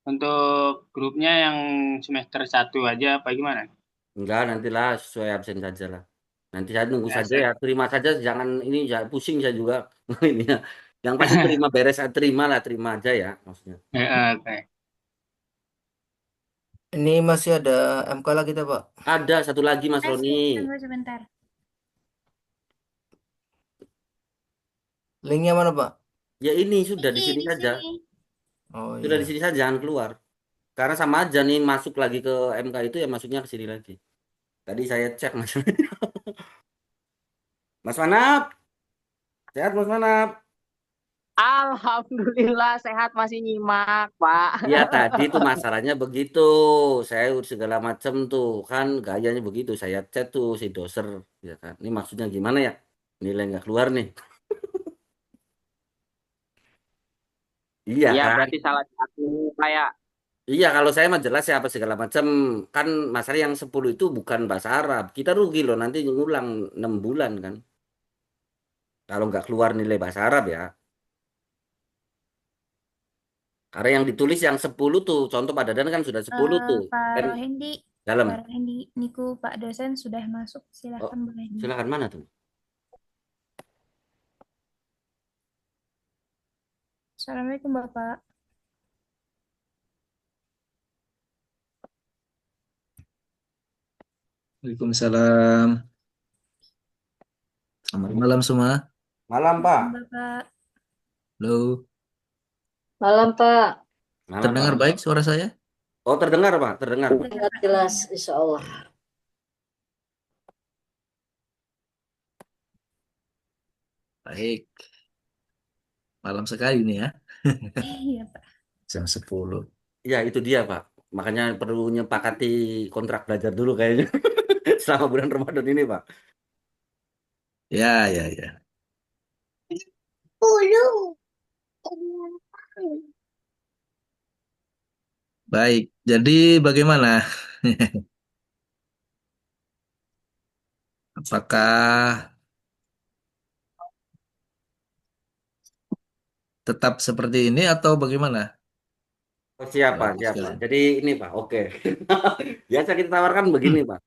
untuk grupnya yang semester 1 aja apa gimana? Enggak, nantilah sesuai absen saja lah. Nanti saya nunggu Ya, saja ya, terima saja, jangan ini jangan pusing saya juga. Ini ya. Yang pasti terima beres, terima lah, terima aja ya maksudnya. Oke. Ini masih ada MK lagi kita, Pak. Ada satu lagi Mas Roni. Tunggu sebentar. Linknya mana, Pak? Ya ini sudah di sini saja. Oh Sudah iya. di sini saja, jangan keluar. Karena sama aja nih masuk lagi ke MK itu ya masuknya ke sini lagi. Tadi saya cek Mas. Mas Manap, sehat Mas Manap. Alhamdulillah sehat masih nyimak, Pak. Iya tadi tuh masalahnya begitu. Saya urus segala macam tuh kan gayanya begitu. Saya chat tuh si doser, ya kan. Ini maksudnya gimana ya? Nilai nggak keluar nih. Iya Ya, kan? berarti salah satu kayak Iya kalau saya mah jelas ya apa segala macam. Kan masalah yang 10 itu bukan bahasa Arab. Kita rugi loh nanti ngulang 6 bulan kan. Kalau nggak keluar nilai bahasa Arab ya. Karena yang ditulis yang 10 tuh, contoh Pak Dadan kan sudah 10 tuh. Pak Kan Rohendi, dalam. Pak Rohendi, Niku Pak dosen sudah masuk. Oh, Silahkan boleh. silakan mana tuh? Assalamualaikum Bapak. Waalaikumsalam. Selamat malam semua. Malam Pak. Bapak. Halo. Malam Pak, Malam Terdengar Pak. baik suara saya? Oh terdengar Pak, terdengar. sangat jelas Insya Allah. Baik. Malam sekali nih ya. Iya Pak. Jam 10. Ya itu dia Pak. Makanya perlu nyepakati kontrak belajar dulu kayaknya. Selama bulan Ramadan ini Pak. Ya, ya, ya. Baik, jadi bagaimana? Apakah tetap seperti ini atau bagaimana? Oh, siapa, Bapak siapa. sekalian. Jadi ini Pak, oke. Biasa kita tawarkan begini Pak.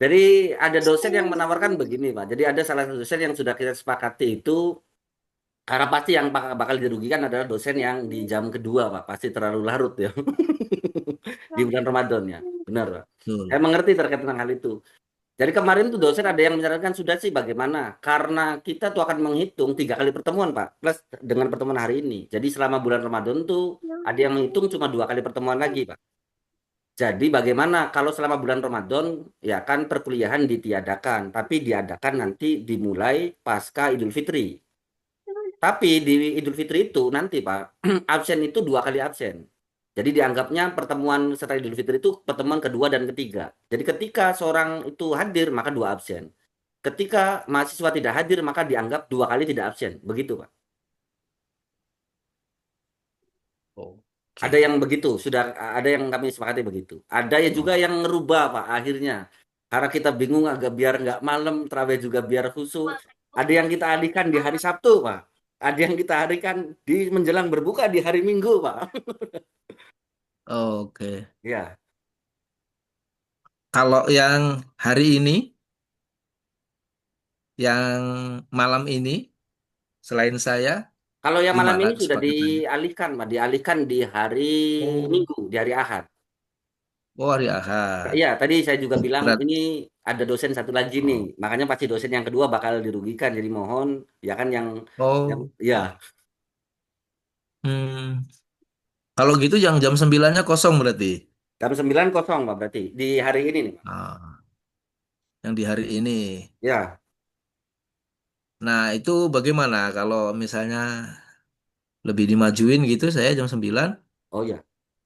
Jadi ada dosen yang menawarkan begini Pak. Jadi ada salah satu dosen yang sudah kita sepakati itu, karena pasti yang bakal dirugikan adalah dosen yang di jam kedua Pak. Pasti terlalu larut ya. Di bulan Ramadan ya. Benar Pak. Betul. Saya mengerti terkait tentang hal itu. Jadi kemarin tuh dosen ada yang menyarankan sudah sih bagaimana? Karena kita tuh akan menghitung 3 kali pertemuan Pak, plus dengan pertemuan hari ini. Jadi selama bulan Ramadan tuh ada yang menghitung cuma 2 kali pertemuan lagi Pak. Jadi bagaimana kalau selama bulan Ramadan ya kan perkuliahan ditiadakan, tapi diadakan nanti dimulai pasca Idul Fitri. Tapi di Idul Fitri itu nanti Pak, absen itu 2 kali absen. Jadi dianggapnya pertemuan setelah Idul Fitri itu pertemuan kedua dan ketiga. Jadi ketika seorang itu hadir maka 2 absen. Ketika mahasiswa tidak hadir maka dianggap 2 kali tidak absen. Begitu Pak. Ada Oke. yang begitu, sudah ada yang kami sepakati begitu. Ada ya juga Oh. yang ngerubah Pak akhirnya. Karena kita bingung agak biar nggak malam, terawih juga biar khusyuk. Ada yang kita alihkan di hari Sabtu Pak. Ada yang kita alihkan di menjelang berbuka di hari Minggu Pak. Oke. Ya, Kalau yang hari ini, yang malam ini, selain saya, kalau yang malam gimana ini sudah kesepakatannya? dialihkan Pak, dialihkan di hari Oh, Minggu, di hari Ahad. oh hari Ahad. Iya, tadi saya juga bilang Berat. ini ada dosen satu lagi nih. Oh. Makanya pasti dosen yang kedua bakal dirugikan. Jadi mohon ya kan yang Oh. ya Hmm. Kalau gitu yang jam 9-nya kosong berarti. jam 9 kosong Pak berarti di hari ini nih Pak. Ah, yang di hari ini. Ya, Nah, itu bagaimana kalau misalnya lebih dimajuin gitu saya jam 9? oh ya.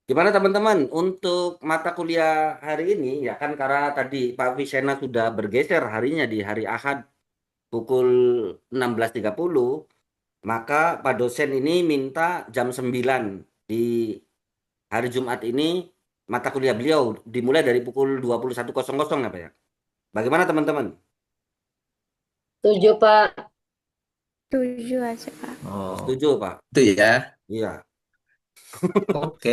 Gimana teman-teman untuk mata kuliah hari ini ya kan karena tadi Pak Visena sudah bergeser harinya di hari Ahad pukul 16.30, maka Pak dosen ini minta jam 9 di hari Jumat ini mata kuliah beliau dimulai dari pukul 21.00 ya Pak ya. Bagaimana teman-teman? Setuju, Pak. Setuju aja, Pak. Oh, Oh, setuju Pak. itu ya. Iya. Oke.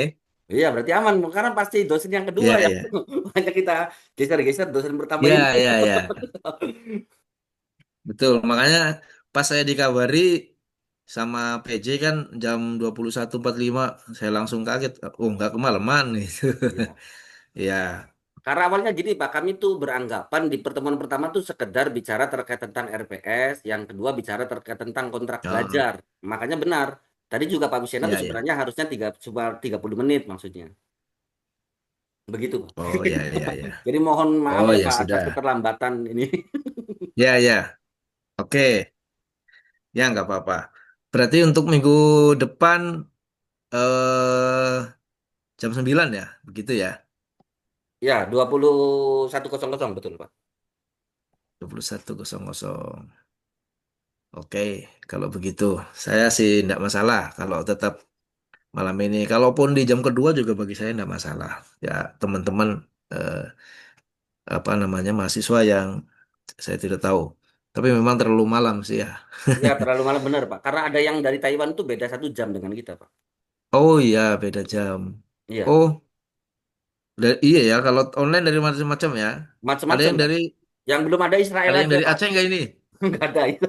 Iya, berarti aman karena pasti dosen yang kedua Ya, ya. ya. Makanya kita geser-geser dosen pertama ini. Ya, ya, ya. Betul. Makanya pas saya dikabari sama PJ kan jam 21.45 saya langsung kaget. Oh, nggak kemalaman gitu. Iya. Ya. Karena awalnya gini Pak, kami tuh beranggapan di pertemuan pertama tuh sekedar bicara terkait tentang RPS, yang kedua bicara terkait tentang kontrak Oh, belajar. Makanya benar. Tadi juga Pak Busena tuh ya, ya. sebenarnya harusnya cuma 30 menit maksudnya. Begitu Pak. Oh, ya, ya, ya. Jadi mohon maaf Oh, ya ya Pak atas sudah. keterlambatan ini. Ya, ya. Oke. Ya, nggak apa-apa. Berarti untuk minggu depan eh jam 9 ya, begitu ya. Ya, 21.00 betul Pak. 21.00. Oke, kalau begitu saya sih tidak masalah kalau tetap malam ini. Kalaupun di jam kedua juga bagi saya tidak masalah. Ya, teman-teman eh, apa namanya mahasiswa yang saya tidak tahu. Tapi memang terlalu malam sih ya. Ya, terlalu malam benar Pak. Karena ada yang dari Taiwan tuh beda 1 jam dengan kita Pak. Oh iya, beda jam. Iya, Oh, iya ya. Kalau online dari macam-macam ya. Ada macam-macam yang Pak. dari Yang belum ada Israel ada yang aja dari Pak. Aceh nggak ini? Nggak ada itu.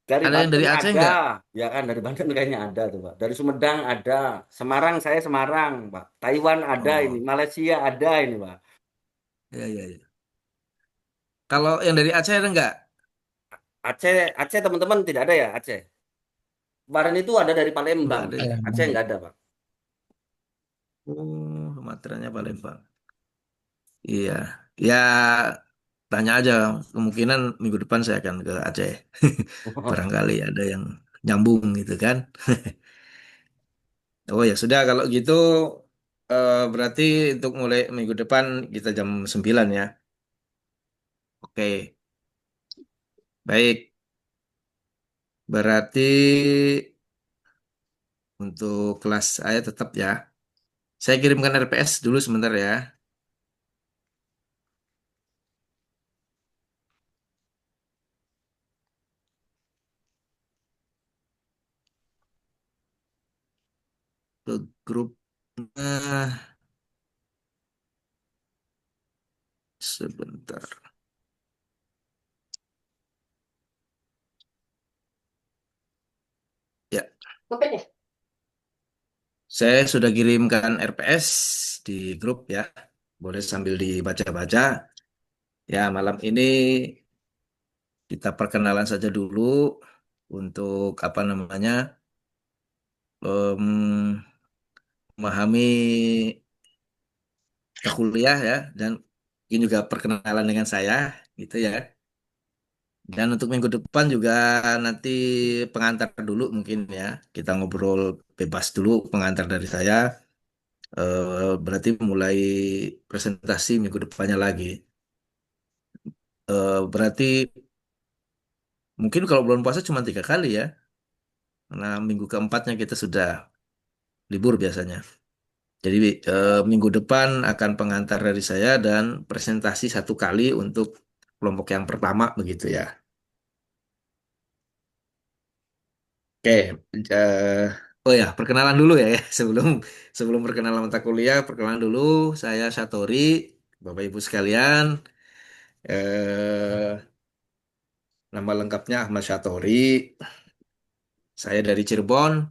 Dari Ada yang Banten dari Aceh ada, nggak? ya kan dari Banten kayaknya ada tuh Pak. Dari Sumedang ada, Semarang saya Semarang Pak. Taiwan ada ini, Oh, Malaysia ada ini Pak. iya iya iya. Kalau yang dari Aceh ada nggak? Aceh, Aceh teman-teman tidak ada ya Aceh. Kemarin itu ada dari Nggak Palembang, ada ya. Aceh nggak ada Pak. Oh, Sumateranya Palembang. Iya, ya tanya aja. Kemungkinan minggu depan saya akan ke Aceh. Barangkali ada yang nyambung gitu kan. Oh ya sudah kalau gitu berarti untuk mulai minggu depan kita jam 9 ya. Oke, baik. Berarti untuk kelas saya tetap ya. Saya kirimkan RPS dulu sebentar ya. Ke grup. Sebentar. Ya, saya sudah kirimkan RPS di grup ya. Boleh sambil dibaca-baca. Ya, malam ini kita perkenalan saja dulu untuk apa namanya em, memahami ke kuliah ya, dan ini juga perkenalan dengan saya gitu ya. Dan untuk minggu depan juga nanti pengantar dulu mungkin ya. Kita ngobrol bebas dulu pengantar dari saya. Berarti mulai presentasi minggu depannya lagi. Berarti mungkin kalau bulan puasa cuma 3 kali ya. Nah, minggu keempatnya kita sudah libur biasanya. Jadi minggu depan akan pengantar dari saya dan presentasi 1 kali untuk kelompok yang pertama begitu ya. Oke, oh ya perkenalan dulu ya, ya. Sebelum sebelum perkenalan mata kuliah, perkenalan dulu. Saya Satori, Bapak Ibu sekalian. Eh, Nama lengkapnya Ahmad Satori. Saya dari Cirebon,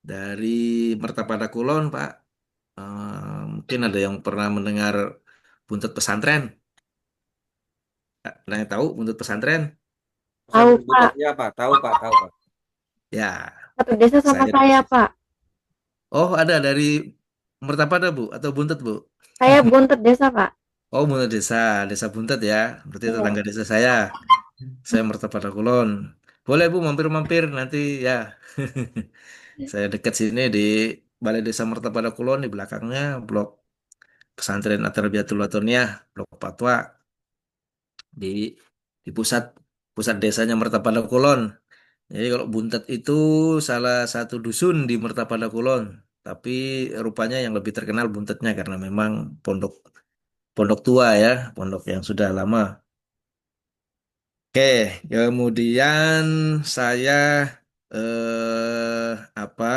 dari Mertapada Kulon, Pak. Mungkin ada yang pernah mendengar buntut pesantren. Nah, yang tahu buntut pesantren? Tahu, Pesantren Butet Pak. ya Pak, tahu Pak, tahu Pak. Ya, Satu desa sama saya. saya, Pak. Oh, ada dari Mertapada, Bu, atau Buntut, Bu? Saya Buntet desa, Pak. Oh, Buntut Desa, Desa Buntut ya. Berarti Iya. tetangga desa saya. Saya Mertapada Kulon. Boleh, Bu, mampir-mampir nanti ya. Saya dekat sini di Balai Desa Mertapada Kulon, di belakangnya Blok Pesantren At-Tarbiyatul Wathoniyah, Blok Patwa, di pusat pusat desanya Mertapada Kulon. Jadi kalau Buntet itu salah satu dusun di Mertapada Kulon, tapi rupanya yang lebih terkenal Buntetnya karena memang pondok pondok tua ya, pondok yang sudah lama. Oke, kemudian saya apa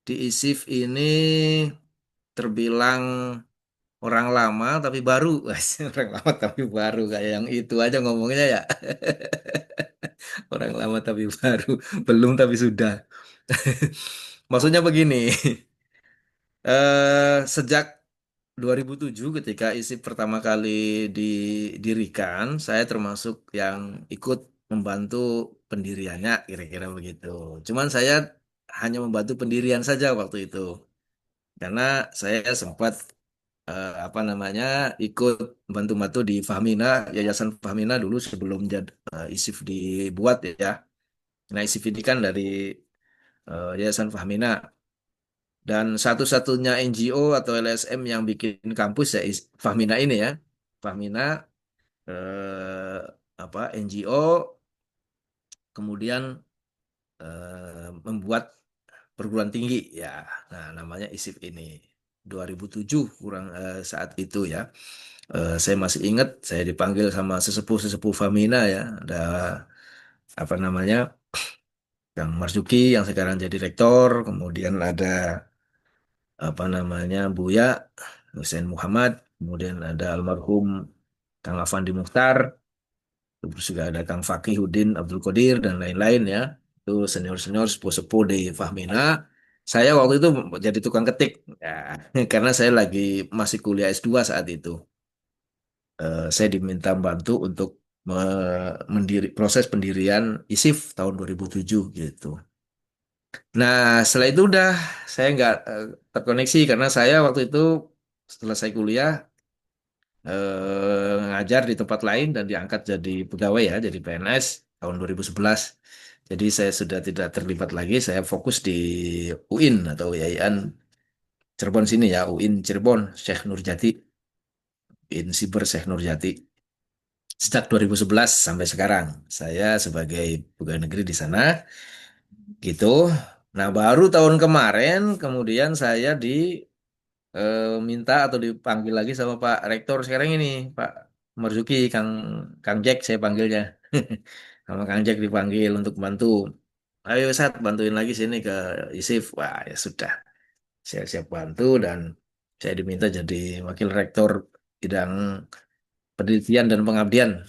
di ISIF ini terbilang orang lama tapi baru. Orang lama tapi baru kayak yang itu aja ngomongnya ya. Orang lama tapi baru, belum tapi sudah. Maksudnya begini, sejak 2007 ketika ISIP pertama kali didirikan, saya termasuk yang ikut membantu pendiriannya, kira-kira begitu. Cuman saya hanya membantu pendirian saja waktu itu, karena saya sempat apa namanya ikut bantu-bantu di Fahmina, Yayasan Fahmina dulu sebelum ISIF dibuat ya. Nah, ISIF ini kan dari Yayasan Fahmina. Dan satu-satunya NGO atau LSM yang bikin kampus ya Fahmina ini ya. Fahmina apa NGO kemudian membuat perguruan tinggi ya. Nah, namanya ISIF ini 2007 kurang saat itu ya. Saya masih ingat saya dipanggil sama sesepuh-sesepuh Fahmina ya. Ada apa namanya? Kang Marzuki yang sekarang jadi rektor, kemudian ada apa namanya Buya Hussein Muhammad, kemudian ada almarhum Kang Afandi Mukhtar, terus juga ada Kang Fakihudin Abdul Qadir dan lain-lain ya. Itu senior-senior sepuh-sepuh di Fahmina. Saya waktu itu jadi tukang ketik ya, karena saya lagi masih kuliah S2 saat itu. Saya diminta bantu untuk proses pendirian ISIF tahun 2007 gitu. Nah, setelah itu udah saya nggak terkoneksi karena saya waktu itu selesai kuliah ngajar di tempat lain dan diangkat jadi pegawai ya, jadi PNS tahun 2011. Jadi saya sudah tidak terlibat lagi, saya fokus di UIN atau Yayan Cirebon sini ya, UIN Cirebon, Syekh Nurjati, UIN Siber Syekh Nurjati. sejak 2011 sampai sekarang. Saya sebagai pegawai negeri di sana, gitu. Nah, baru tahun kemarin, kemudian saya diminta atau dipanggil lagi sama Pak Rektor sekarang ini, Pak Marzuki, Kang Jack saya panggilnya. Sama Kang Jack dipanggil untuk bantu. Ayo Sat, bantuin lagi sini ke ISIF. Wah, ya sudah. Saya siap bantu dan saya diminta jadi wakil rektor bidang penelitian dan pengabdian,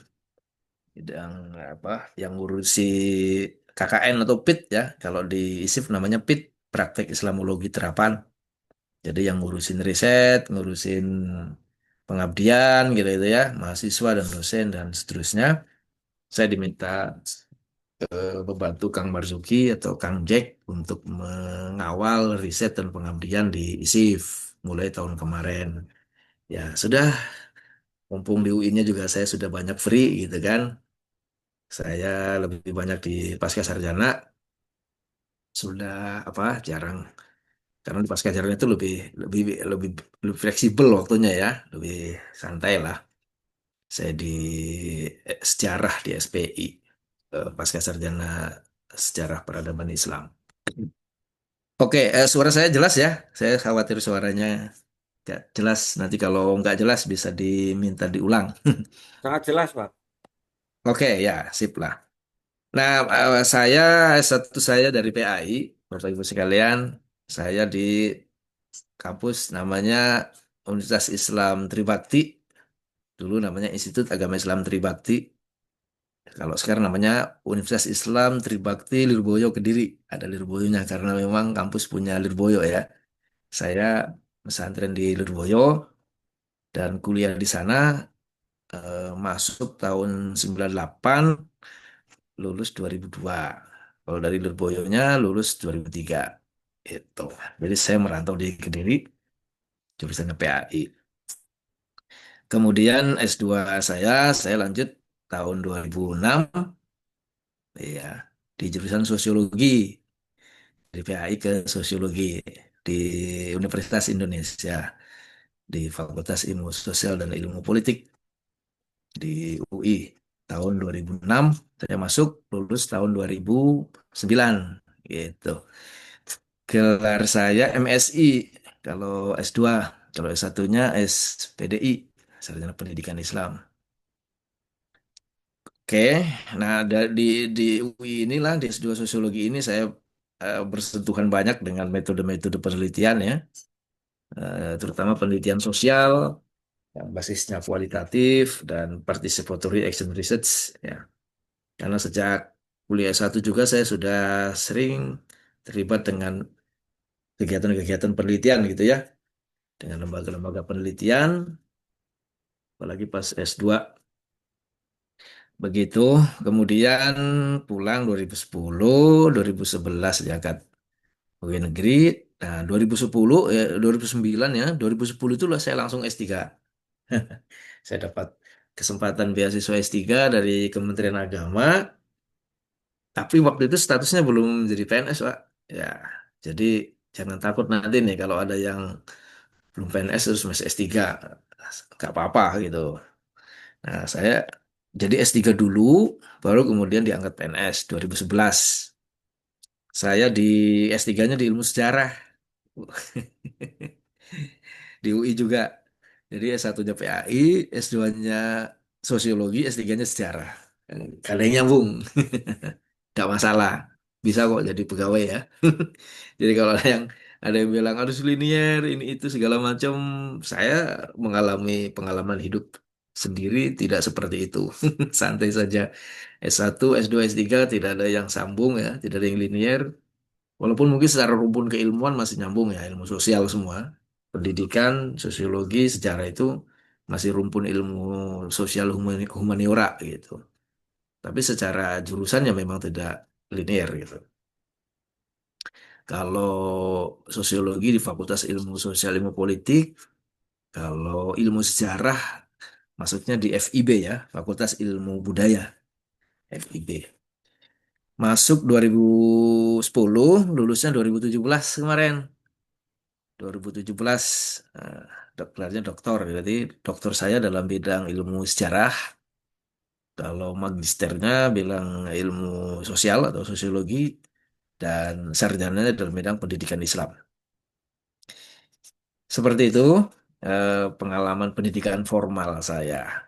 bidang apa yang ngurusi KKN atau PIT ya. Kalau di ISIF namanya PIT, Praktek Islamologi Terapan. Jadi yang ngurusin riset, ngurusin pengabdian gitu ya, mahasiswa dan dosen dan seterusnya. Saya diminta membantu Kang Marzuki atau Kang Jack untuk mengawal riset dan pengabdian di ISIF mulai tahun kemarin. Ya sudah, mumpung di UI-nya juga saya sudah banyak free gitu kan. Saya lebih banyak di pasca sarjana, sudah apa jarang, karena di pasca sarjana itu lebih lebih lebih fleksibel waktunya ya, lebih santai lah. Saya di sejarah di SPI, pasca sarjana sejarah peradaban Islam. Oke, suara saya jelas ya. Saya khawatir suaranya nggak jelas. Nanti kalau nggak jelas bisa diminta diulang. Sangat jelas, Pak. Oke, ya, sip lah. Nah, saya satu saya dari PAI, Bapak Ibu sekalian, saya di kampus namanya Universitas Islam Tribakti, dulu namanya Institut Agama Islam Tribakti. Kalau sekarang namanya Universitas Islam Tribakti Lirboyo Kediri. Ada Lirboyonya karena memang kampus punya Lirboyo ya. Saya pesantren di Lirboyo dan kuliah di sana, masuk tahun 98, lulus 2002. Kalau dari Lirboyonya lulus 2003. Itu. Jadi saya merantau di Kediri, jurusannya PAI. Kemudian S2 saya lanjut tahun 2006, ya, di jurusan Sosiologi, dari PAI ke Sosiologi di Universitas Indonesia, di Fakultas Ilmu Sosial dan Ilmu Politik di UI. Tahun 2006 saya masuk, lulus tahun 2009 gitu. Gelar saya MSI kalau S2, kalau S1-nya SPDI, Sarjana Pendidikan Islam. Oke, nah di UI inilah di S2 Sosiologi ini saya bersentuhan banyak dengan metode-metode penelitian ya, terutama penelitian sosial yang basisnya kualitatif dan participatory action research ya. Karena sejak kuliah S1 juga saya sudah sering terlibat dengan kegiatan-kegiatan penelitian gitu ya, dengan lembaga-lembaga penelitian, apalagi pas S2 begitu. Kemudian pulang 2010, 2011 jagat pegawai negeri. Nah, 2010 2009 ya, 2010 itulah saya langsung S3. Saya dapat kesempatan beasiswa S3 dari Kementerian Agama, tapi waktu itu statusnya belum jadi PNS, Pak. Ya, jadi jangan takut nanti nih kalau ada yang belum PNS terus masih S3. Nggak apa-apa gitu. Nah, saya jadi S3 dulu, baru kemudian diangkat PNS 2011. Saya di S3-nya di ilmu sejarah. Di UI juga. Jadi S1-nya PAI, S2-nya sosiologi, S3-nya sejarah. Kalian nyambung. Nggak masalah. Bisa kok jadi pegawai ya. Jadi kalau ada yang bilang harus linier, ini itu segala macam, saya mengalami pengalaman hidup sendiri tidak seperti itu. Santai saja. S1, S2, S3 tidak ada yang sambung ya, tidak ada yang linier. Walaupun mungkin secara rumpun keilmuan masih nyambung ya, ilmu sosial semua. Pendidikan, sosiologi, sejarah itu masih rumpun ilmu sosial humaniora gitu. Tapi secara jurusannya memang tidak linear gitu. Kalau sosiologi di Fakultas Ilmu Sosial Ilmu Politik, kalau ilmu sejarah maksudnya di FIB ya, Fakultas Ilmu Budaya, FIB. Masuk 2010, lulusnya 2017 kemarin. 2017, gelarnya doktor. Jadi doktor saya dalam bidang ilmu sejarah Kalau magisternya bilang ilmu sosial atau sosiologi, dan sarjananya dalam bidang pendidikan Islam. Seperti itu pengalaman pendidikan formal saya.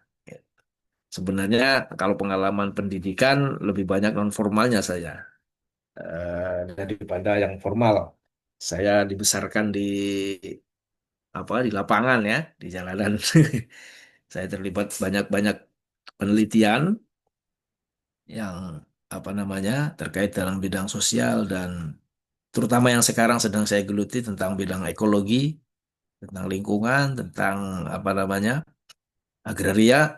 Sebenarnya kalau pengalaman pendidikan lebih banyak non formalnya saya daripada yang formal. Saya dibesarkan di di lapangan ya, di jalanan. Saya terlibat banyak-banyak penelitian yang terkait dalam bidang sosial dan terutama yang sekarang sedang saya geluti tentang bidang ekologi, tentang lingkungan, tentang agraria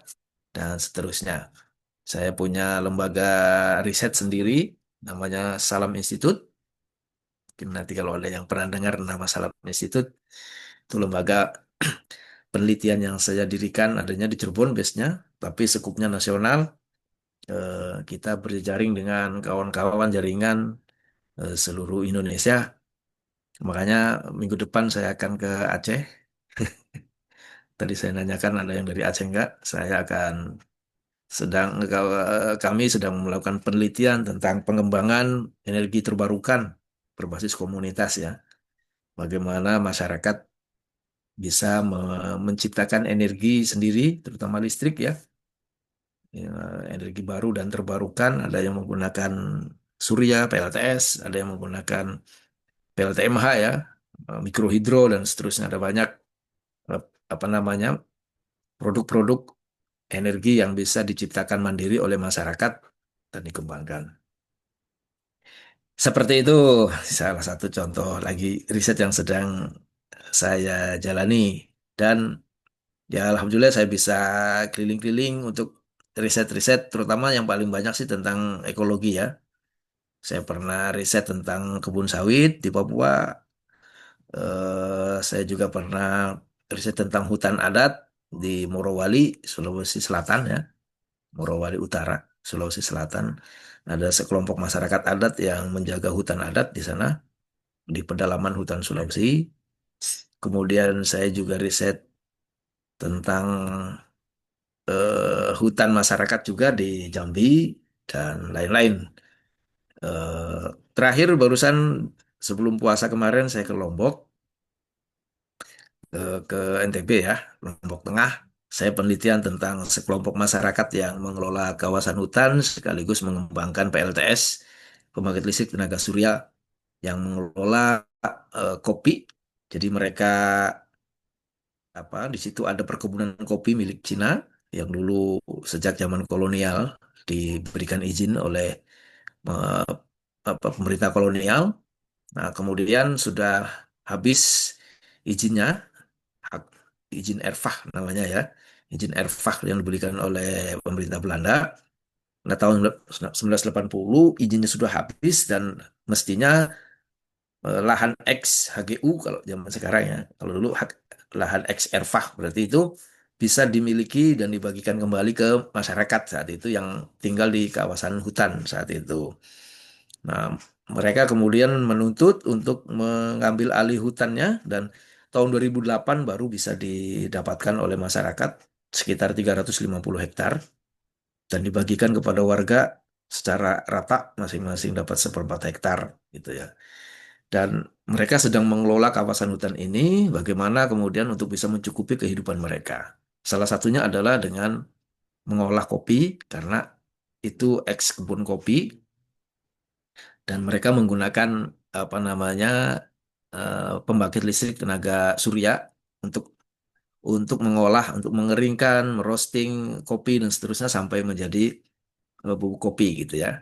dan seterusnya. Saya punya lembaga riset sendiri, namanya Salam Institute. Mungkin nanti kalau ada yang pernah dengar nama Salam Institute, itu lembaga penelitian yang saya dirikan adanya di Cirebon base-nya, tapi sekupnya nasional. Kita berjejaring dengan kawan-kawan jaringan seluruh Indonesia. Makanya minggu depan saya akan ke Aceh. Tadi saya nanyakan ada yang dari Aceh enggak? Kami sedang melakukan penelitian tentang pengembangan energi terbarukan berbasis komunitas ya. Bagaimana masyarakat bisa menciptakan energi sendiri, terutama listrik ya. Ya, energi baru dan terbarukan. Ada yang menggunakan surya, PLTS, ada yang menggunakan PLTMH ya, mikrohidro dan seterusnya. Ada banyak eh, apa namanya produk-produk energi yang bisa diciptakan mandiri oleh masyarakat dan dikembangkan. Seperti itu salah satu contoh lagi riset yang sedang saya jalani dan ya alhamdulillah saya bisa keliling-keliling untuk riset-riset terutama yang paling banyak sih tentang ekologi ya. Saya pernah riset tentang kebun sawit di Papua. Saya juga pernah riset tentang hutan adat di Morowali, Sulawesi Selatan ya. Morowali Utara, Sulawesi Selatan. Ada sekelompok masyarakat adat yang menjaga hutan adat di sana, di pedalaman hutan Sulawesi. Kemudian saya juga riset tentang hutan masyarakat juga di Jambi dan lain-lain. Terakhir barusan sebelum puasa kemarin saya ke Lombok, ke NTB ya, Lombok Tengah. Saya penelitian tentang sekelompok masyarakat yang mengelola kawasan hutan sekaligus mengembangkan PLTS, pembangkit listrik tenaga surya yang mengelola kopi. Jadi mereka di situ ada perkebunan kopi milik Cina yang dulu sejak zaman kolonial diberikan izin oleh eh, pemerintah kolonial. Nah, kemudian sudah habis izinnya, hak izin Erfah namanya ya, izin Erfah yang diberikan oleh pemerintah Belanda. Nah, tahun 1980 izinnya sudah habis dan mestinya lahan X HGU kalau zaman sekarang ya, kalau dulu lahan X Erfah berarti itu bisa dimiliki dan dibagikan kembali ke masyarakat saat itu yang tinggal di kawasan hutan saat itu. Nah, mereka kemudian menuntut untuk mengambil alih hutannya dan tahun 2008 baru bisa didapatkan oleh masyarakat sekitar 350 hektar dan dibagikan kepada warga secara rata masing-masing dapat 1/4 hektar gitu ya. Dan mereka sedang mengelola kawasan hutan ini bagaimana kemudian untuk bisa mencukupi kehidupan mereka. Salah satunya adalah dengan mengolah kopi karena itu eks kebun kopi dan mereka menggunakan pembangkit listrik tenaga surya untuk untuk mengeringkan, merosting kopi dan seterusnya sampai menjadi bubuk kopi gitu ya.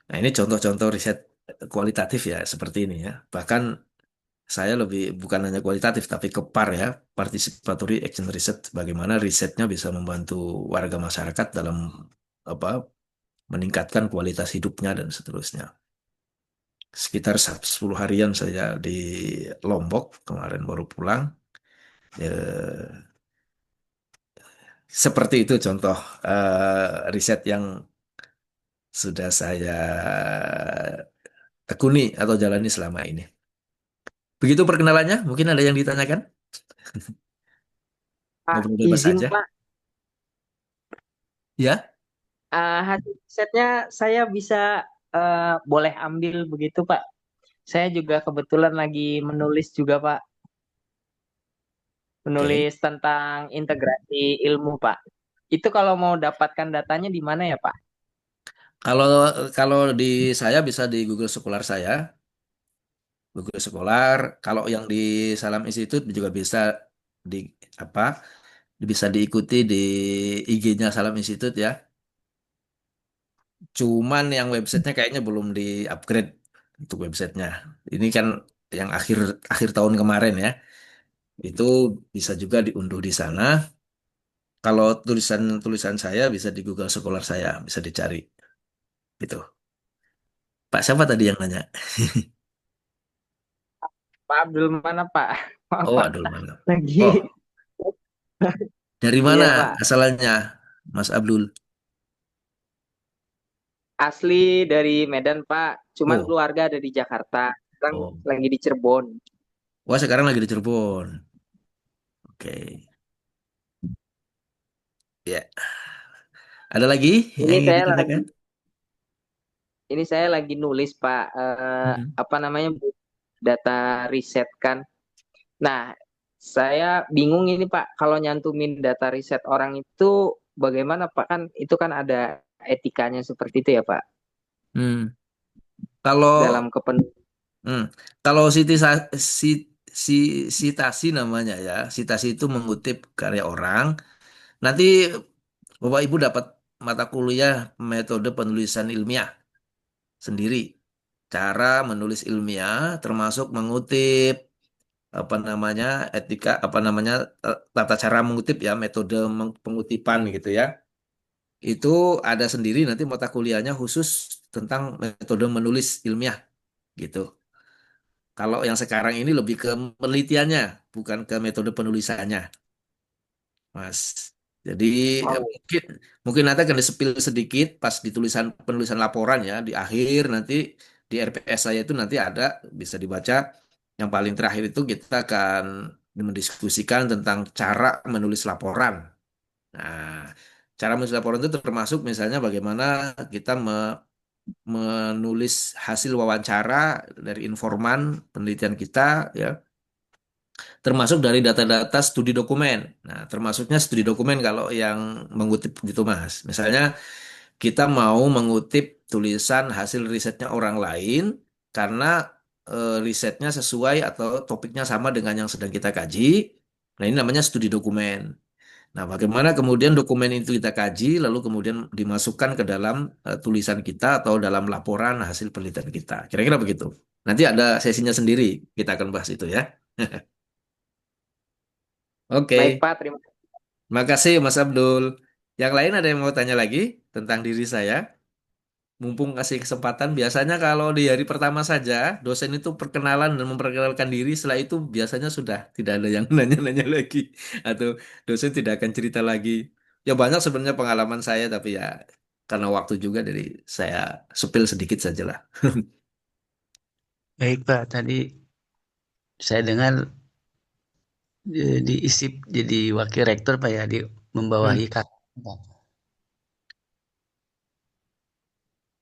Nah, ini contoh-contoh riset kualitatif ya seperti ini ya. Bahkan saya lebih bukan hanya kualitatif tapi kepar ya, participatory action research, bagaimana risetnya bisa membantu warga masyarakat dalam apa meningkatkan kualitas hidupnya dan seterusnya. Sekitar 10 harian saya di Lombok, kemarin baru pulang. Seperti itu contoh riset yang sudah saya tekuni atau jalani selama ini. Begitu perkenalannya, mungkin ada yang ditanyakan? Pak, Ngobrol bebas izin saja. Pak, Ya, Hasil risetnya saya bisa boleh ambil begitu, Pak. Saya juga kebetulan lagi menulis juga, Pak. Oke. Menulis tentang integrasi ilmu, Pak. Itu kalau mau dapatkan datanya di mana ya, Pak? Kalau kalau di saya bisa di Google Scholar saya, Google Scholar. Kalau yang di Salam Institute juga bisa di apa? Bisa diikuti di IG-nya Salam Institute ya. Cuman yang websitenya kayaknya belum di-upgrade untuk websitenya. Ini kan yang akhir akhir tahun kemarin ya. Itu bisa juga diunduh di sana. Kalau tulisan-tulisan saya bisa di Google Scholar saya, bisa dicari gitu. Pak siapa tadi yang nanya? Pak Abdul mana, Pak? Maaf, Oh, Pak. Abdul Manap. Lagi. Oh, dari mana Iya, Pak. asalnya, Mas Abdul? Asli dari Medan, Pak. Cuman Oh, keluarga ada di Jakarta. Sekarang oh. lagi di Cirebon. Wah, sekarang lagi di Cirebon. Oke. Ya. Ada lagi yang Ini ingin saya ditanyakan? lagi ini saya lagi nulis, Pak, Hmm. apa namanya, data riset kan. Nah, saya bingung ini, Pak, kalau nyantumin data riset orang itu bagaimana, Pak? Kan itu kan ada etikanya seperti itu ya, Pak, Hmm. Kalau dalam kepen. hmm, kalau sitasi namanya ya, sitasi itu mengutip karya orang. Nanti Bapak Ibu dapat mata kuliah metode penulisan ilmiah sendiri. Cara menulis ilmiah termasuk mengutip apa namanya etika apa namanya tata cara mengutip ya metode pengutipan gitu ya. Itu ada sendiri nanti mata kuliahnya khusus tentang metode menulis ilmiah gitu. Kalau yang sekarang ini lebih ke penelitiannya, bukan ke metode penulisannya, Mas. Jadi Oh, mungkin mungkin nanti akan di-spill sedikit pas di penulisan laporan ya di akhir nanti di RPS saya itu nanti ada bisa dibaca. Yang paling terakhir itu kita akan mendiskusikan tentang cara menulis laporan. Nah, cara menulis laporan itu termasuk misalnya bagaimana kita menulis hasil wawancara dari informan penelitian kita ya, termasuk dari data-data studi dokumen. Nah, termasuknya studi dokumen kalau yang mengutip gitu Mas. Misalnya kita mau mengutip tulisan hasil risetnya orang lain karena risetnya sesuai atau topiknya sama dengan yang sedang kita kaji. Nah, ini namanya studi dokumen. Nah, bagaimana kemudian dokumen itu kita kaji, lalu kemudian dimasukkan ke dalam tulisan kita atau dalam laporan hasil penelitian kita. Kira-kira begitu. Nanti ada sesinya sendiri, kita akan bahas itu ya. baik, Oke, Pak, terima kasih. makasih Mas Abdul. Yang lain ada yang mau tanya lagi tentang diri saya? Mumpung kasih kesempatan, biasanya kalau di hari pertama saja, dosen itu perkenalan dan memperkenalkan diri, setelah itu biasanya sudah tidak ada yang nanya-nanya lagi. Atau dosen tidak akan cerita lagi. Ya banyak sebenarnya pengalaman saya, tapi ya karena waktu juga dari saya sepil sedikit saja lah. Baik Pak, tadi saya dengar diisi jadi wakil rektor Pak ya, di Hmm. membawahi Pak.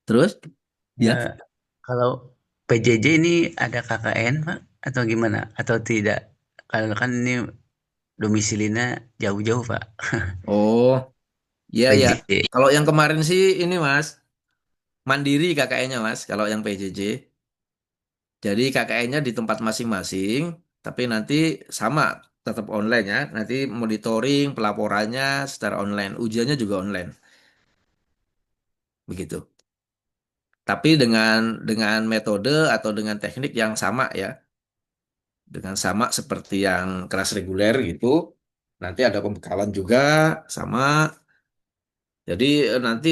Terus, ya, Ya, kalau PJJ ini ada KKN Pak atau gimana? Atau tidak? Kalau kan ini domisilinya jauh-jauh Pak. oh, ya ya. PJJ. Kalau yang kemarin sih ini Mas, mandiri KKN-nya Mas, kalau yang PJJ. Jadi KKN-nya di tempat masing-masing, tapi nanti sama tetap online ya. Nanti monitoring pelaporannya secara online, ujiannya juga online, begitu. Tapi dengan metode atau dengan teknik yang sama ya, dengan sama seperti yang kelas reguler gitu. Nanti ada pembekalan juga sama. Jadi nanti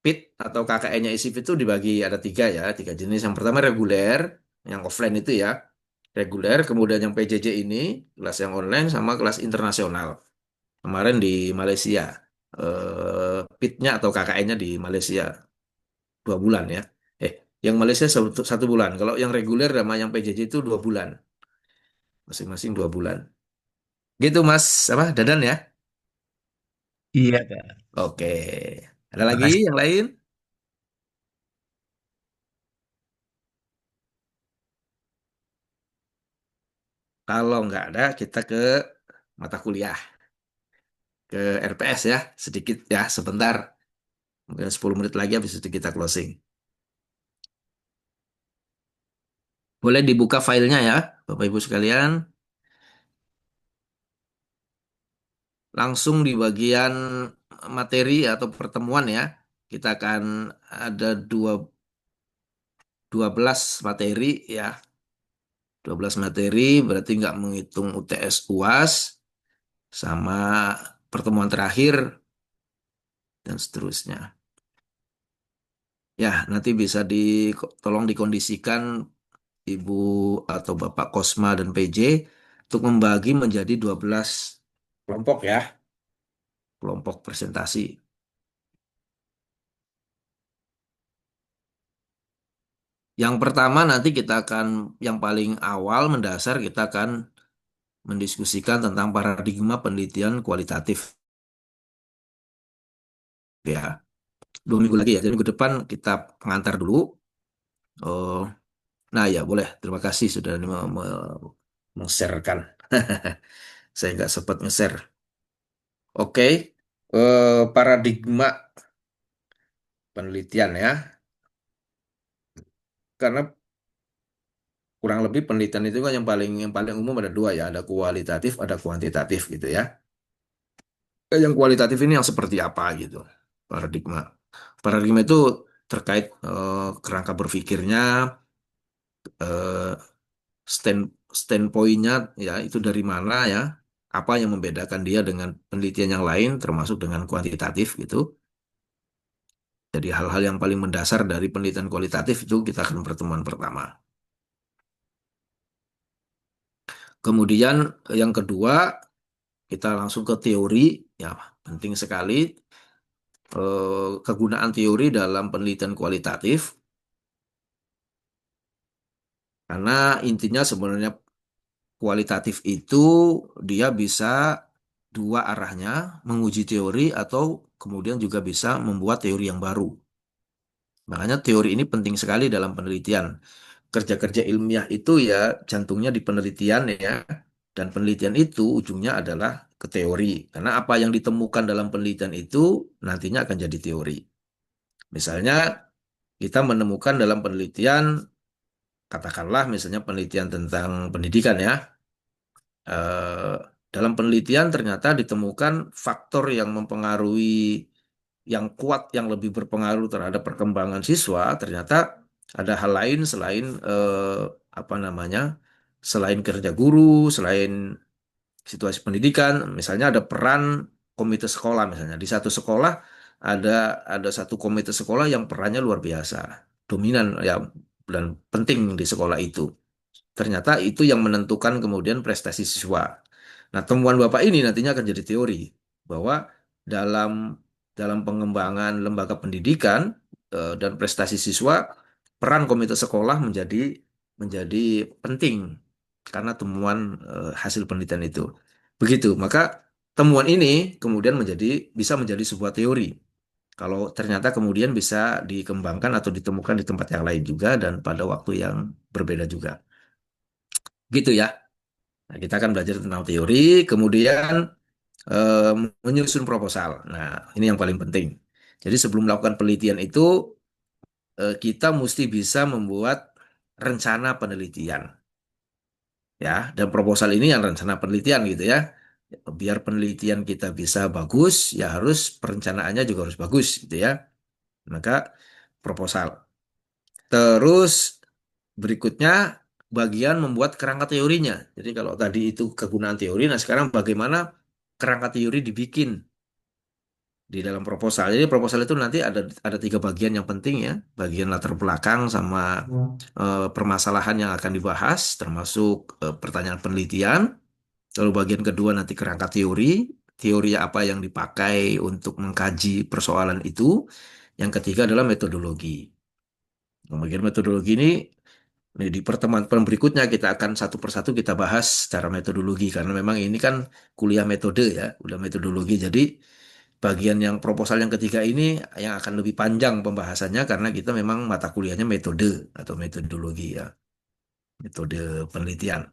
PIT atau KKN-nya ISIP itu dibagi ada tiga ya, tiga jenis. Yang pertama reguler, yang offline itu ya. Reguler, kemudian yang PJJ ini, kelas yang online sama kelas internasional. Kemarin di Malaysia, PIT-nya atau KKN-nya di Malaysia 2 bulan ya. Yang Malaysia 1 bulan. Kalau yang reguler sama yang PJJ itu 2 bulan, masing-masing 2 bulan. Gitu Mas, apa Dadan ya? Iya Pak. Oke. Ada Terima lagi kasih. yang lain? Kalau nggak ada, kita ke mata kuliah, ke RPS ya, sedikit ya, sebentar. Mungkin 10 menit lagi habis itu kita closing. Boleh dibuka filenya ya, Bapak Ibu sekalian. Langsung di bagian materi atau pertemuan ya. Kita akan ada 12 materi ya. 12 materi berarti nggak menghitung UTS UAS sama pertemuan terakhir dan seterusnya. Ya, nanti bisa tolong dikondisikan Ibu atau Bapak Kosma dan PJ untuk membagi menjadi 12 kelompok ya, kelompok presentasi. Yang pertama nanti kita akan, yang paling awal mendasar kita akan mendiskusikan tentang paradigma penelitian kualitatif ya. 2 minggu lagi ya, jadi minggu depan kita pengantar dulu. Oh, nah ya boleh, terima kasih sudah meng-sharekan. Saya nggak sempat nge-share. Oke, paradigma penelitian ya. Karena kurang lebih penelitian itu kan yang paling umum ada dua ya, ada kualitatif, ada kuantitatif gitu ya. Yang kualitatif ini yang seperti apa gitu, paradigma. Paradigma itu terkait kerangka berpikirnya, eh, stand standpointnya ya itu dari mana ya, apa yang membedakan dia dengan penelitian yang lain, termasuk dengan kuantitatif gitu. Jadi hal-hal yang paling mendasar dari penelitian kualitatif itu kita akan pertemuan pertama. Kemudian yang kedua kita langsung ke teori ya, penting sekali kegunaan teori dalam penelitian kualitatif karena intinya sebenarnya kualitatif itu dia bisa dua arahnya, menguji teori atau kemudian juga bisa membuat teori yang baru. Makanya teori ini penting sekali dalam penelitian. Kerja-kerja ilmiah itu ya jantungnya di penelitian ya. Dan penelitian itu ujungnya adalah ke teori. Karena apa yang ditemukan dalam penelitian itu nantinya akan jadi teori. Misalnya kita menemukan dalam penelitian, katakanlah misalnya penelitian tentang pendidikan ya. eh, Dalam penelitian ternyata ditemukan faktor yang mempengaruhi yang kuat yang lebih berpengaruh terhadap perkembangan siswa ternyata ada hal lain selain apa namanya selain kerja guru, selain situasi pendidikan, misalnya ada peran komite sekolah misalnya di satu sekolah ada satu komite sekolah yang perannya luar biasa, dominan ya dan penting di sekolah itu. Ternyata itu yang menentukan kemudian prestasi siswa. Nah, temuan Bapak ini nantinya akan jadi teori bahwa dalam dalam pengembangan lembaga pendidikan dan prestasi siswa, peran komite sekolah menjadi menjadi penting karena temuan hasil penelitian itu. Begitu, maka temuan ini kemudian bisa menjadi sebuah teori. Kalau ternyata kemudian bisa dikembangkan atau ditemukan di tempat yang lain juga dan pada waktu yang berbeda juga. Gitu ya. Nah, kita akan belajar tentang teori, kemudian eh, menyusun proposal. Nah, ini yang paling penting. Jadi sebelum melakukan penelitian itu, kita mesti bisa membuat rencana penelitian. Ya, dan proposal ini yang rencana penelitian gitu ya. Biar penelitian kita bisa bagus, ya harus perencanaannya juga harus bagus gitu ya. Maka proposal. Terus berikutnya bagian membuat kerangka teorinya. Jadi kalau tadi itu kegunaan teori, nah sekarang bagaimana kerangka teori dibikin di dalam proposal. Jadi proposal itu nanti ada 3 bagian yang penting ya. Bagian latar belakang sama permasalahan yang akan dibahas, termasuk pertanyaan penelitian. Lalu bagian kedua nanti kerangka teori, teori apa yang dipakai untuk mengkaji persoalan itu. Yang ketiga adalah metodologi. Nah, bagian metodologi ini di pertemuan berikutnya kita akan satu persatu kita bahas secara metodologi karena memang ini kan kuliah metode ya, kuliah metodologi. Jadi bagian yang proposal yang ketiga ini yang akan lebih panjang pembahasannya karena kita memang mata kuliahnya metode atau metodologi ya, metode penelitian.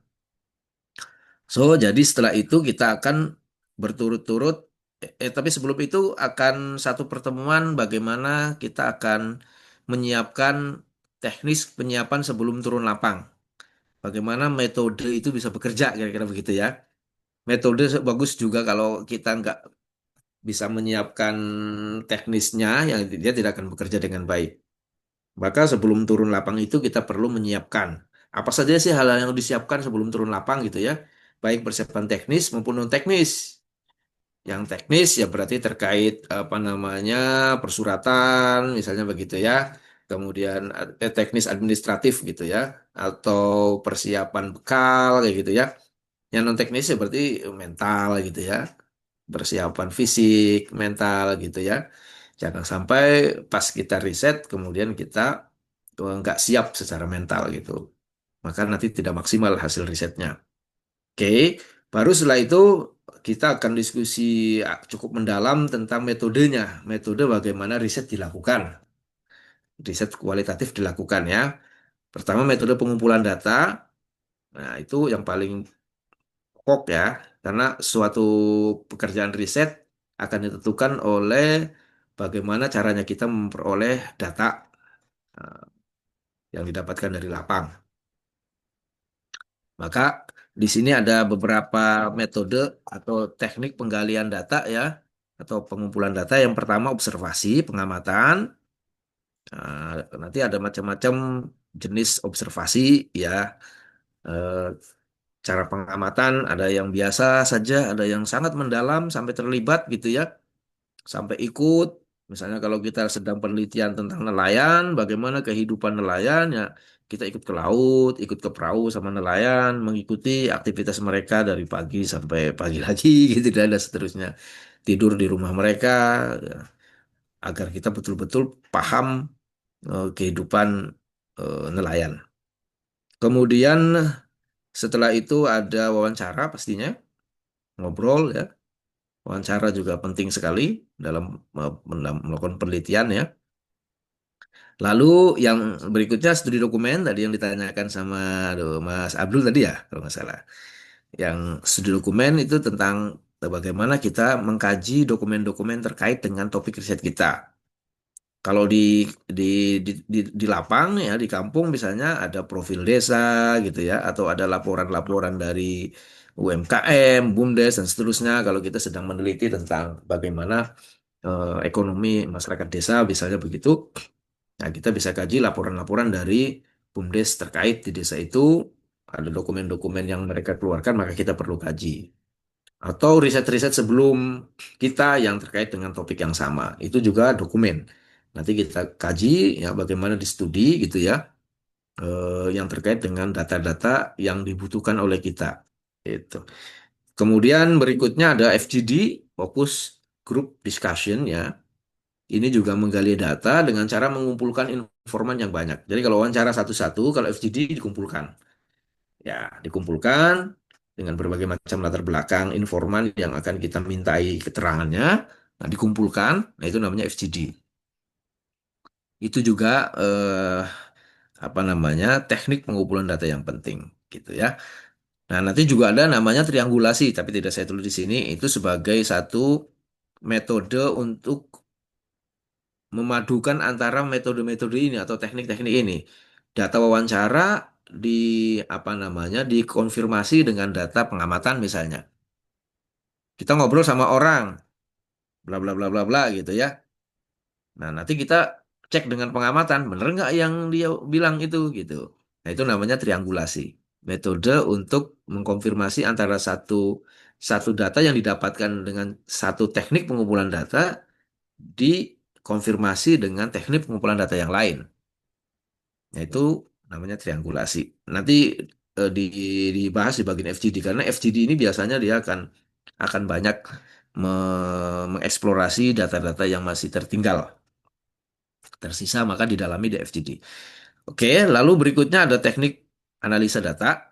So, jadi setelah itu kita akan berturut-turut, tapi sebelum itu akan satu pertemuan bagaimana kita akan menyiapkan teknis penyiapan sebelum turun lapang. Bagaimana metode itu bisa bekerja, kira-kira begitu ya. Metode bagus juga kalau kita nggak bisa menyiapkan teknisnya, yang dia tidak akan bekerja dengan baik. Maka sebelum turun lapang itu kita perlu menyiapkan apa saja sih hal yang disiapkan sebelum turun lapang gitu ya. Baik persiapan teknis maupun non teknis. Yang teknis ya berarti terkait apa namanya persuratan misalnya begitu ya. Kemudian teknis administratif gitu ya atau persiapan bekal kayak gitu ya. Yang non teknis ya berarti mental gitu ya. Persiapan fisik, mental gitu ya. Jangan sampai pas kita riset kemudian kita nggak siap secara mental gitu. Maka nanti tidak maksimal hasil risetnya. Oke, baru setelah itu kita akan diskusi cukup mendalam tentang metodenya. Metode bagaimana riset dilakukan. Riset kualitatif dilakukan ya. Pertama metode pengumpulan data. Nah, itu yang paling pokok ya. Karena suatu pekerjaan riset akan ditentukan oleh bagaimana caranya kita memperoleh data eh, yang didapatkan dari lapang. Maka di sini ada beberapa metode atau teknik penggalian data ya, atau pengumpulan data. Yang pertama observasi, pengamatan. Nanti ada macam-macam jenis observasi ya. Eh, Cara pengamatan ada yang biasa saja, ada yang sangat mendalam sampai terlibat gitu ya, sampai ikut. Misalnya kalau kita sedang penelitian tentang nelayan, bagaimana kehidupan nelayan ya, kita ikut ke laut, ikut ke perahu sama nelayan, mengikuti aktivitas mereka dari pagi sampai pagi lagi gitu dan seterusnya. Tidur di rumah mereka ya, agar kita betul-betul paham kehidupan nelayan. Kemudian setelah itu ada wawancara pastinya, ngobrol ya. Wawancara juga penting sekali dalam melakukan penelitian ya. Lalu yang berikutnya studi dokumen tadi yang ditanyakan sama Mas Abdul tadi ya kalau nggak salah. Yang studi dokumen itu tentang bagaimana kita mengkaji dokumen-dokumen terkait dengan topik riset kita. Kalau di di lapang ya di kampung misalnya ada profil desa gitu ya atau ada laporan-laporan dari UMKM, BUMDes dan seterusnya kalau kita sedang meneliti tentang bagaimana ekonomi masyarakat desa misalnya begitu. Nah, kita bisa kaji laporan-laporan dari BUMDes terkait di desa itu, ada dokumen-dokumen yang mereka keluarkan, maka kita perlu kaji. Atau riset-riset sebelum kita yang terkait dengan topik yang sama, itu juga dokumen. Nanti kita kaji ya bagaimana di studi gitu ya, yang terkait dengan data-data yang dibutuhkan oleh kita. Itu. Kemudian berikutnya ada FGD, Focus Group Discussion ya. Ini juga menggali data dengan cara mengumpulkan informan yang banyak. Jadi kalau wawancara satu-satu, kalau FGD dikumpulkan. Ya, dikumpulkan dengan berbagai macam latar belakang informan yang akan kita mintai keterangannya. Nah, dikumpulkan. Nah, itu namanya FGD. Itu juga apa namanya teknik pengumpulan data yang penting, gitu ya. Nah, nanti juga ada namanya triangulasi, tapi tidak saya tulis di sini. Itu sebagai satu metode untuk memadukan antara metode-metode ini atau teknik-teknik ini. Data wawancara di apa namanya dikonfirmasi dengan data pengamatan misalnya. Kita ngobrol sama orang, bla bla bla bla bla gitu ya. Nah, nanti kita cek dengan pengamatan, bener nggak yang dia bilang itu gitu. Nah, itu namanya triangulasi. Metode untuk mengkonfirmasi antara satu satu data yang didapatkan dengan satu teknik pengumpulan data dikonfirmasi dengan teknik pengumpulan data yang lain. Yaitu namanya triangulasi. Nanti dibahas di bagian FGD karena FGD ini biasanya dia akan banyak mengeksplorasi data-data yang masih tertinggal, tersisa maka didalami di FGD. Oke, lalu berikutnya ada teknik analisa data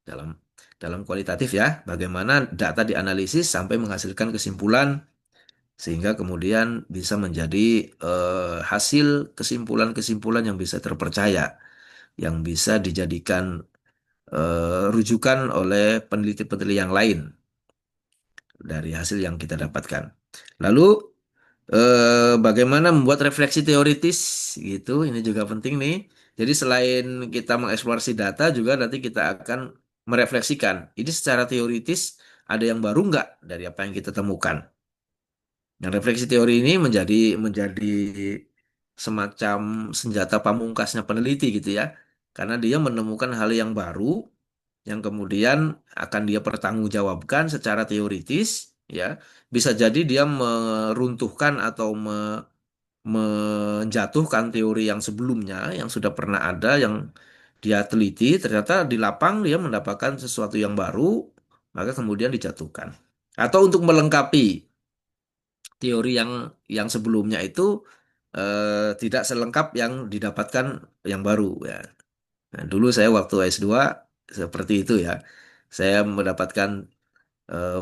dalam dalam kualitatif ya, bagaimana data dianalisis sampai menghasilkan kesimpulan sehingga kemudian bisa menjadi hasil kesimpulan-kesimpulan yang bisa terpercaya, yang bisa dijadikan rujukan oleh peneliti-peneliti yang lain dari hasil yang kita dapatkan. Lalu bagaimana membuat refleksi teoritis gitu, ini juga penting nih. Jadi selain kita mengeksplorasi data juga nanti kita akan merefleksikan. Ini secara teoritis ada yang baru nggak dari apa yang kita temukan. Nah, refleksi teori ini menjadi semacam senjata pamungkasnya peneliti gitu ya. Karena dia menemukan hal yang baru yang kemudian akan dia pertanggungjawabkan secara teoritis ya. Bisa jadi dia meruntuhkan atau menjatuhkan teori yang sebelumnya yang sudah pernah ada yang dia teliti, ternyata di lapang dia mendapatkan sesuatu yang baru, maka kemudian dijatuhkan. Atau untuk melengkapi teori yang sebelumnya itu tidak selengkap yang didapatkan yang baru ya. Nah, dulu saya waktu S2 seperti itu ya. Saya mendapatkan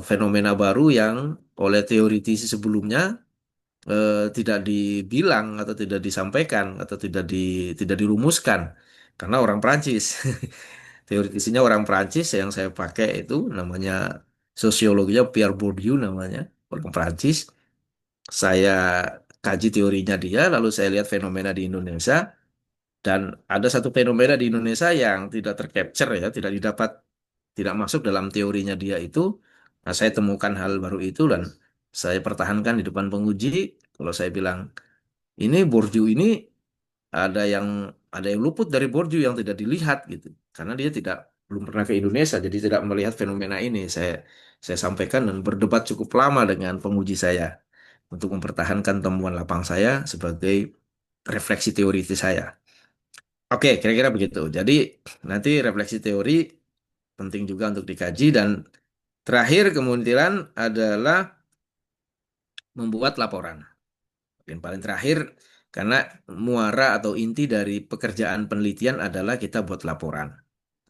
fenomena baru yang oleh teoritisi sebelumnya tidak dibilang atau tidak disampaikan atau tidak dirumuskan karena orang Prancis. Teoritisinya orang Prancis yang saya pakai itu namanya sosiologinya Pierre Bourdieu namanya, orang Prancis. Saya kaji teorinya dia, lalu saya lihat fenomena di Indonesia, dan ada satu fenomena di Indonesia yang tidak tercapture ya, tidak masuk dalam teorinya dia itu. Nah, saya temukan hal baru itu dan saya pertahankan di depan penguji. Kalau saya bilang, ini Bourdieu ini ada yang luput dari Bourdieu yang tidak dilihat gitu. Karena dia belum pernah ke Indonesia, jadi tidak melihat fenomena ini. Saya sampaikan dan berdebat cukup lama dengan penguji saya untuk mempertahankan temuan lapang saya sebagai refleksi teoritis saya. Oke, kira-kira begitu. Jadi nanti refleksi teori penting juga untuk dikaji dan terakhir kemudian adalah membuat laporan. Dan paling terakhir karena muara atau inti dari pekerjaan penelitian adalah kita buat laporan.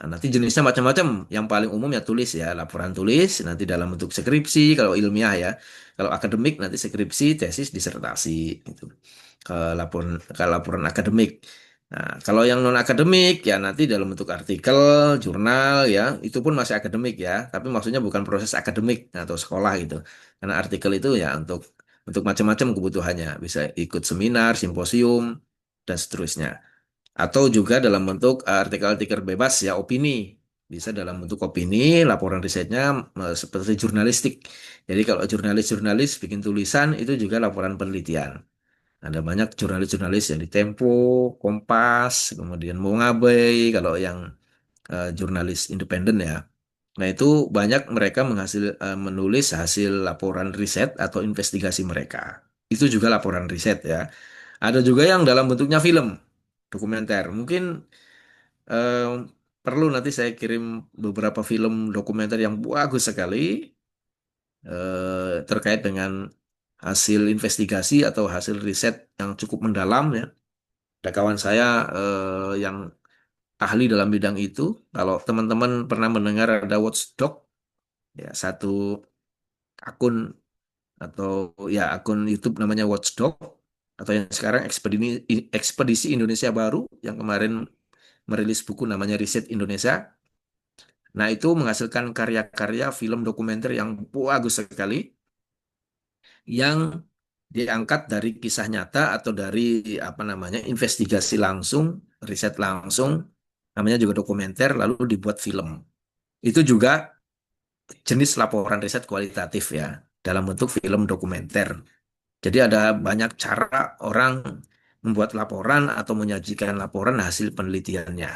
Nah, nanti jenisnya macam-macam. Yang paling umum ya tulis ya, laporan tulis nanti dalam bentuk skripsi kalau ilmiah ya. Kalau akademik nanti skripsi, tesis, disertasi gitu. Ke laporan akademik. Nah, kalau yang non akademik ya nanti dalam bentuk artikel, jurnal ya, itu pun masih akademik ya, tapi maksudnya bukan proses akademik atau sekolah gitu. Karena artikel itu ya untuk macam-macam kebutuhannya, bisa ikut seminar, simposium dan seterusnya. Atau juga dalam bentuk artikel-artikel bebas ya opini. Bisa dalam bentuk opini, laporan risetnya seperti jurnalistik. Jadi kalau jurnalis-jurnalis bikin tulisan itu juga laporan penelitian. Ada banyak jurnalis-jurnalis yang di Tempo, Kompas, kemudian Mongabai, kalau yang jurnalis independen ya. Nah itu banyak mereka menulis hasil laporan riset atau investigasi mereka. Itu juga laporan riset ya. Ada juga yang dalam bentuknya film, dokumenter. Mungkin eh, perlu nanti saya kirim beberapa film dokumenter yang bagus sekali terkait dengan hasil investigasi atau hasil riset yang cukup mendalam ya. Ada kawan saya yang ahli dalam bidang itu. Kalau teman-teman pernah mendengar ada Watchdog, ya satu akun atau ya akun YouTube namanya Watchdog atau yang sekarang Ekspedisi Indonesia Baru yang kemarin merilis buku namanya Riset Indonesia. Nah, itu menghasilkan karya-karya film dokumenter yang bagus sekali yang diangkat dari kisah nyata atau dari apa namanya investigasi langsung, riset langsung, namanya juga dokumenter lalu dibuat film. Itu juga jenis laporan riset kualitatif ya, dalam bentuk film dokumenter. Jadi ada banyak cara orang membuat laporan atau menyajikan laporan hasil penelitiannya.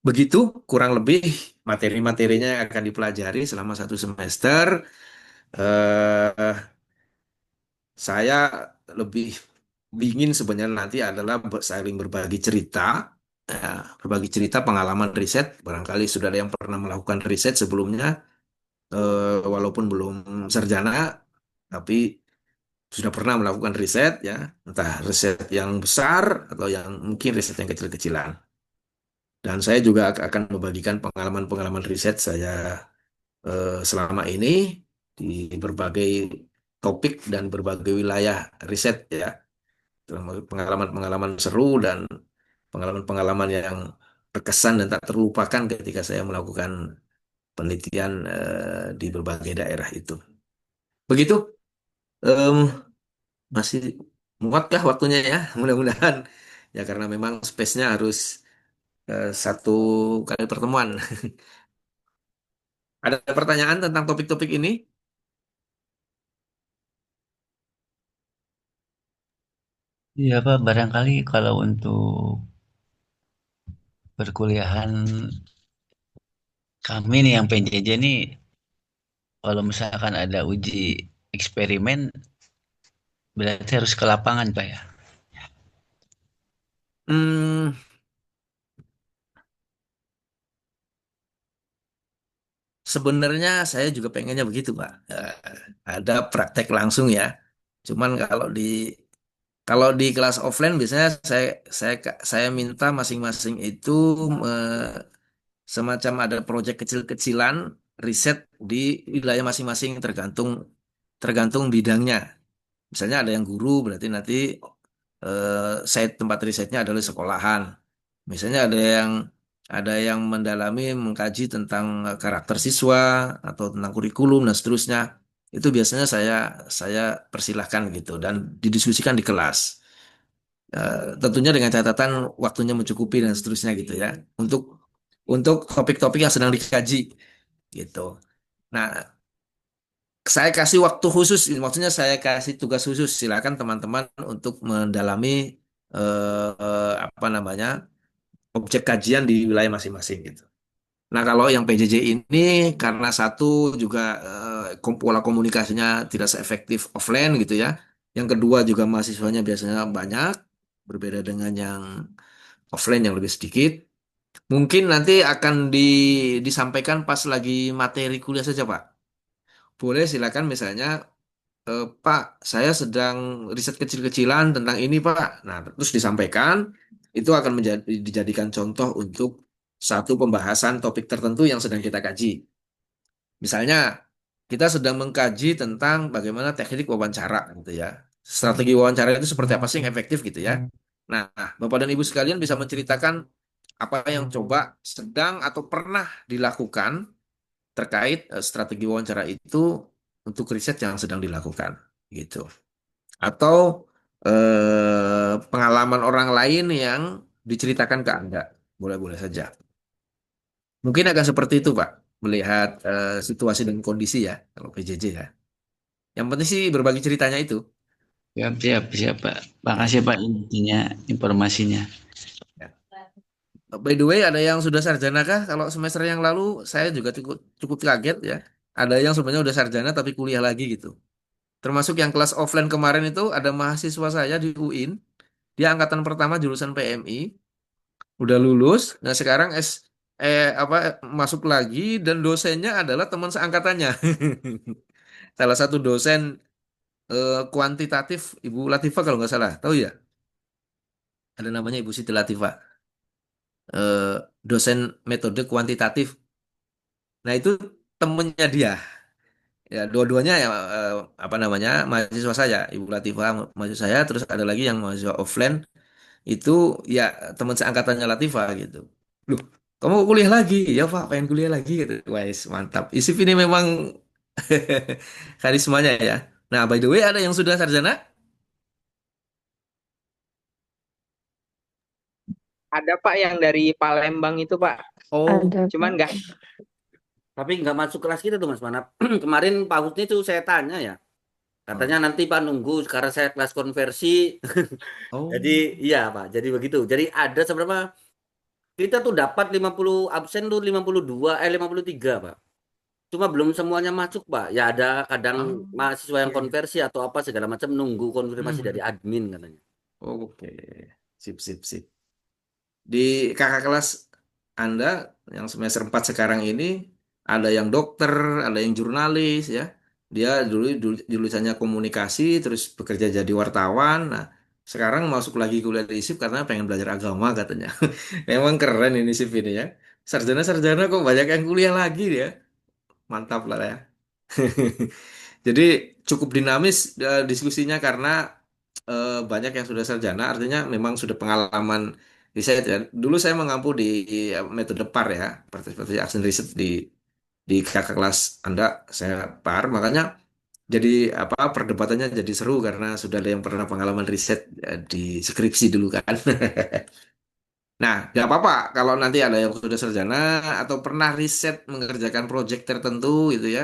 Begitu kurang lebih materi-materinya yang akan dipelajari selama 1 semester. Eh, saya lebih ingin sebenarnya nanti adalah saling berbagi cerita, ya, berbagi cerita pengalaman riset. Barangkali sudah ada yang pernah melakukan riset sebelumnya, walaupun belum sarjana, tapi sudah pernah melakukan riset ya, entah riset yang besar atau yang mungkin riset yang kecil-kecilan. Dan saya juga akan membagikan pengalaman-pengalaman riset saya selama ini di berbagai topik dan berbagai wilayah riset ya. Pengalaman-pengalaman seru dan pengalaman-pengalaman yang berkesan dan tak terlupakan ketika saya melakukan penelitian di berbagai daerah itu. Begitu, em, masih muatkah waktunya ya? Mudah-mudahan ya karena memang space-nya harus satu kali pertemuan. Ada pertanyaan tentang topik-topik ini? Iya Pak, barangkali kalau untuk perkuliahan kami nih yang PJJ nih, kalau misalkan ada uji eksperimen, berarti harus ke lapangan Pak ya? Hmm, sebenarnya saya juga pengennya begitu, Pak. Ada praktek langsung ya. Cuman kalau di kelas offline biasanya saya saya minta masing-masing itu semacam ada proyek kecil-kecilan riset di wilayah masing-masing tergantung tergantung bidangnya. Misalnya ada yang guru berarti nanti site tempat risetnya adalah sekolahan. Misalnya ada yang mendalami mengkaji tentang karakter siswa atau tentang kurikulum dan seterusnya. Itu biasanya saya persilahkan gitu dan didiskusikan di kelas. Tentunya dengan catatan waktunya mencukupi dan seterusnya gitu ya. Untuk topik-topik yang sedang dikaji gitu. Nah, saya kasih waktu khusus, maksudnya saya kasih tugas khusus. Silakan teman-teman untuk mendalami apa namanya objek kajian di wilayah masing-masing gitu. Nah, kalau yang PJJ ini karena satu juga pola komunikasinya tidak seefektif offline gitu ya. Yang kedua juga mahasiswanya biasanya banyak, berbeda dengan yang offline yang lebih sedikit. Mungkin nanti akan disampaikan pas lagi materi kuliah saja, Pak. Boleh silakan misalnya, Pak, saya sedang riset kecil-kecilan tentang ini, Pak. Nah, terus disampaikan, itu akan dijadikan contoh untuk satu pembahasan topik tertentu yang sedang kita kaji. Misalnya, kita sedang mengkaji tentang bagaimana teknik wawancara, gitu ya. Strategi wawancara itu seperti apa sih yang efektif, gitu ya. Nah, Bapak dan Ibu sekalian bisa menceritakan apa yang coba sedang atau pernah dilakukan terkait strategi wawancara itu untuk riset yang sedang dilakukan, gitu. Atau pengalaman orang lain yang diceritakan ke Anda. Boleh-boleh saja. Mungkin agak seperti itu, Pak, melihat situasi dan kondisi ya, kalau PJJ ya. Yang penting sih berbagi ceritanya itu. Siap, siap, siap Pak. Makasih Pak intinya informasinya. Ya. By the way, ada yang sudah sarjana kah? Kalau semester yang lalu saya juga cukup, cukup kaget ya. Ada yang sebenarnya udah sarjana tapi kuliah lagi gitu. Termasuk yang kelas offline kemarin itu ada mahasiswa saya di UIN. Dia angkatan pertama jurusan PMI, udah lulus. Nah sekarang masuk lagi dan dosennya adalah teman seangkatannya. Salah satu dosen kuantitatif Ibu Latifah kalau nggak salah, tahu ya? Ada namanya Ibu Siti Latifah, eh, dosen metode kuantitatif. Nah itu temennya dia. Ya dua-duanya ya apa namanya mahasiswa saya, Ibu Latifah mahasiswa saya, terus ada lagi yang mahasiswa offline itu ya teman seangkatannya Latifah gitu. Loh, kamu kuliah lagi? Ya Pak, pengen kuliah lagi gitu. Wais, mantap. ISIF ini memang karismanya ya. Nah, by the way, ada yang sudah sarjana? Ada Pak yang dari Palembang itu Pak. Oh, Ada, Cuman Pak. nggak Tapi nggak masuk kelas kita tuh Mas Manap. Kemarin Pak Husni tuh saya tanya ya. Katanya oh, nanti Pak nunggu karena saya kelas konversi. Jadi oh. iya Pak, jadi begitu. Jadi ada seberapa kita tuh dapat 50 absen tuh 52 53 Pak. Cuma belum semuanya masuk Pak. Ya ada kadang Ah, mahasiswa yang iya, iya. konversi atau apa segala macam nunggu konfirmasi dari Hmm. admin katanya. Oke, sip, sip, sip. Di kakak kelas Anda yang semester 4 sekarang ini ada yang dokter, ada yang jurnalis ya. Dia dulu jurusannya komunikasi terus bekerja jadi wartawan. Nah, sekarang masuk lagi kuliah di ISIP karena pengen belajar agama katanya. Memang keren ini SIP ini ya. Sarjana-sarjana kok banyak yang kuliah lagi dia. Mantap lah ya. Jadi cukup dinamis diskusinya karena banyak yang sudah sarjana, artinya memang sudah pengalaman riset ya. Dulu saya mengampu di metode PAR ya, participatory action research di kakak kelas Anda, saya PAR, makanya jadi apa perdebatannya jadi seru karena sudah ada yang pernah pengalaman riset di skripsi dulu kan. Nah, nggak apa-apa kalau nanti ada yang sudah sarjana atau pernah riset mengerjakan proyek tertentu gitu ya.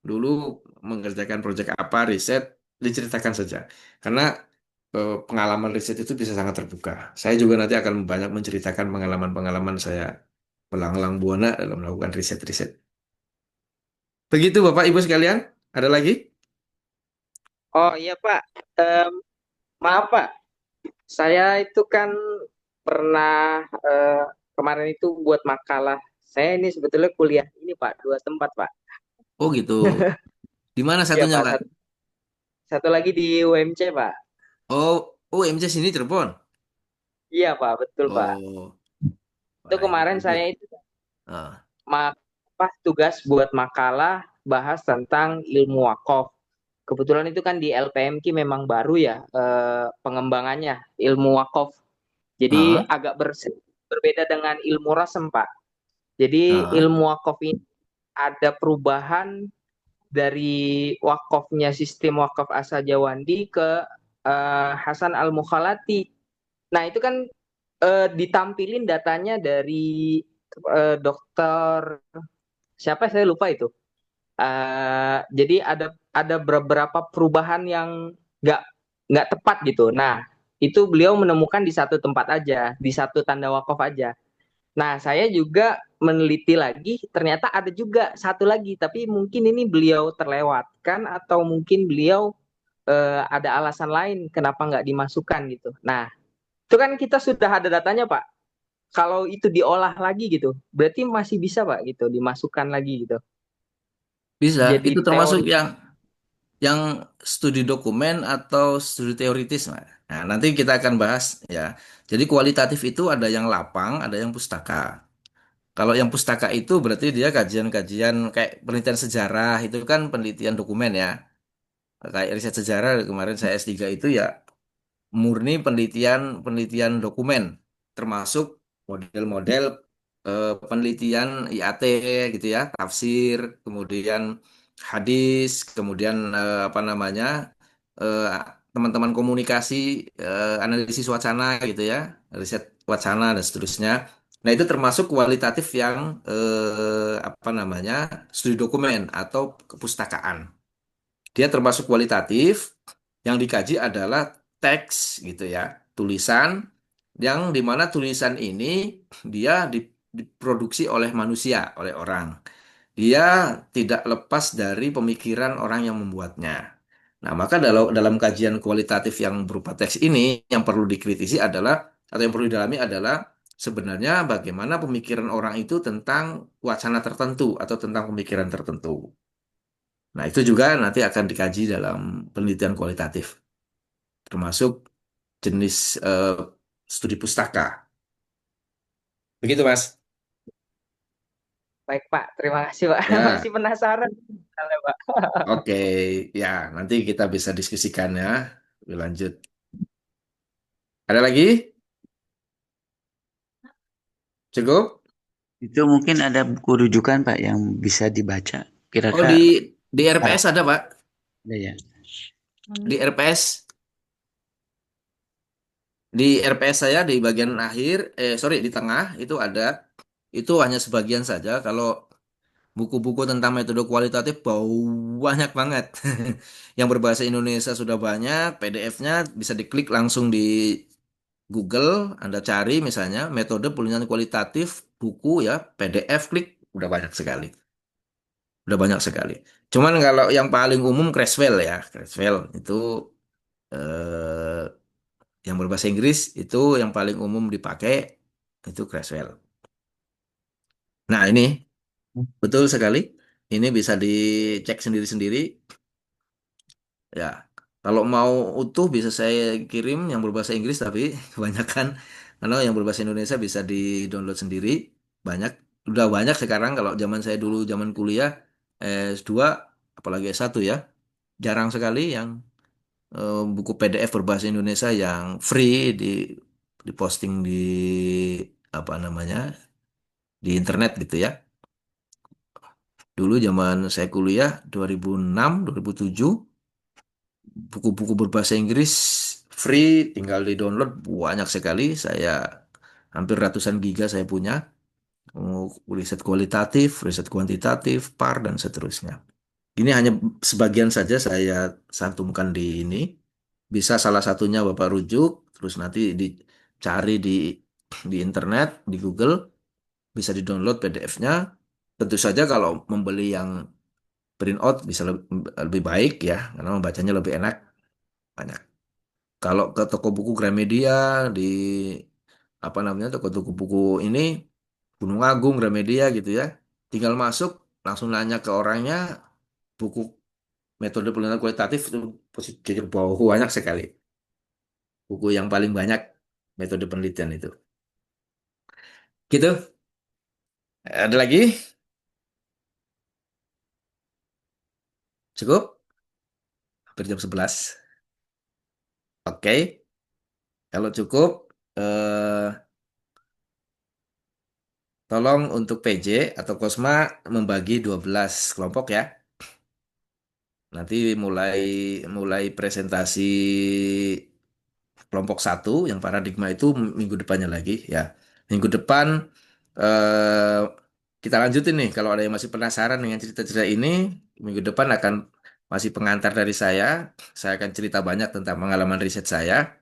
Dulu mengerjakan proyek apa, riset, diceritakan saja. Karena pengalaman riset itu bisa sangat terbuka. Saya juga nanti akan banyak menceritakan pengalaman-pengalaman saya belang-lang buana dalam melakukan riset-riset. Begitu Bapak Ibu sekalian, ada lagi? Oh iya Pak, Em, maaf Pak, saya itu kan pernah kemarin itu buat makalah. Saya ini sebetulnya kuliah ini Pak, dua tempat Pak. Oh gitu. Di mana Iya satunya Pak, Pak? satu lagi di UMC Pak. Oh, oh MC sini Cirebon. Iya Pak, betul Pak. Oh, Itu wah ini kemarin bagus. saya itu Ah, pas tugas buat makalah bahas tentang ilmu wakaf. Kebetulan itu kan di LPMK memang baru ya pengembangannya ilmu wakaf. Jadi ah, agak berbeda dengan ilmu rasem Pak. Jadi ah, ilmu wakaf ini ada perubahan dari wakafnya sistem wakaf Asa Jawandi ke Hasan Al Mukhalati. Nah itu kan ditampilin datanya dari dokter siapa saya lupa itu. Jadi ada beberapa perubahan yang nggak nggak tepat gitu. Nah itu beliau menemukan di satu tempat aja, di satu tanda wakaf aja. Nah saya juga meneliti lagi, ternyata ada juga satu lagi, tapi mungkin ini beliau terlewatkan atau mungkin beliau ada alasan lain kenapa nggak dimasukkan gitu. Nah itu kan kita sudah ada datanya Pak. Kalau itu diolah lagi gitu, berarti masih bisa Pak gitu dimasukkan lagi gitu. bisa. Jadi Itu termasuk teori. yang studi dokumen atau studi teoritis, Mas. Nah, nanti kita akan bahas ya. Jadi kualitatif itu ada yang lapang, ada yang pustaka. Kalau yang pustaka itu berarti dia kajian-kajian kayak penelitian sejarah, itu kan penelitian dokumen ya. Kayak riset sejarah kemarin saya S3 itu ya murni penelitian penelitian dokumen, termasuk model-model penelitian IAT gitu ya, tafsir, kemudian hadis, kemudian apa namanya eh, teman-teman komunikasi, analisis wacana gitu ya, riset wacana dan seterusnya. Nah itu termasuk kualitatif yang apa namanya studi dokumen atau kepustakaan. Dia termasuk kualitatif, yang dikaji adalah teks gitu ya, tulisan yang dimana tulisan ini dia diproduksi oleh manusia, oleh orang. Dia tidak lepas dari pemikiran orang yang membuatnya. Nah, maka dalam kajian kualitatif yang berupa teks ini yang perlu dikritisi adalah atau yang perlu didalami adalah sebenarnya bagaimana pemikiran orang itu tentang wacana tertentu atau tentang pemikiran tertentu. Nah, itu juga nanti akan dikaji dalam penelitian kualitatif, termasuk jenis eh, studi pustaka. Begitu, Mas. Baik Pak, terima kasih Pak. Ya, Masih penasaran. Halo, Pak. oke. Ya, nanti kita bisa diskusikan ya. Lebih lanjut. Ada lagi? Cukup? Itu mungkin ada buku rujukan Pak yang bisa dibaca. Oh, Kira-kira di RPS ada, Pak. ada ya? Di RPS. Di RPS saya di bagian akhir, sorry, di tengah itu ada. Itu hanya sebagian saja. Kalau buku-buku tentang metode kualitatif banyak banget. Yang berbahasa Indonesia sudah banyak, PDF-nya bisa diklik langsung di Google, Anda cari misalnya metode penelitian kualitatif buku ya, PDF klik udah banyak sekali. Udah banyak sekali. Cuman kalau yang paling umum Creswell ya, Creswell itu eh, yang berbahasa Inggris itu yang paling umum dipakai itu Creswell. Nah, ini betul sekali. Ini bisa dicek sendiri-sendiri. Ya, kalau mau utuh bisa saya kirim yang berbahasa Inggris tapi kebanyakan karena yang berbahasa Indonesia bisa di-download sendiri. Banyak, udah banyak sekarang kalau zaman saya dulu zaman kuliah S2 apalagi S1 ya. Jarang sekali yang buku PDF berbahasa Indonesia yang free diposting di apa namanya di internet gitu ya. Dulu zaman saya kuliah 2006, 2007, buku-buku berbahasa Inggris free, tinggal di-download banyak sekali. Saya hampir ratusan giga saya punya. Riset kualitatif, riset kuantitatif, PAR, dan seterusnya. Ini hanya sebagian saja saya santumkan di ini. Bisa salah satunya Bapak rujuk, terus nanti dicari di internet, di Google, bisa di-download PDF-nya. Tentu saja kalau membeli yang print out bisa lebih baik ya, karena membacanya lebih enak, banyak. Kalau ke toko buku Gramedia, di apa namanya toko-toko buku ini, Gunung Agung, Gramedia gitu ya, tinggal masuk, langsung nanya ke orangnya, buku metode penelitian kualitatif itu posisi bawah banyak sekali. Buku yang paling banyak metode penelitian itu. Gitu. Ada lagi? Cukup? Hampir jam 11. Oke. Kalau cukup, eh, tolong untuk PJ atau Kosma membagi 12 kelompok ya. Nanti mulai mulai presentasi kelompok satu yang paradigma itu minggu depannya lagi ya. Minggu depan eh, kita lanjutin nih. Kalau ada yang masih penasaran dengan cerita-cerita ini, minggu depan akan masih pengantar dari saya. Saya akan cerita banyak tentang pengalaman riset saya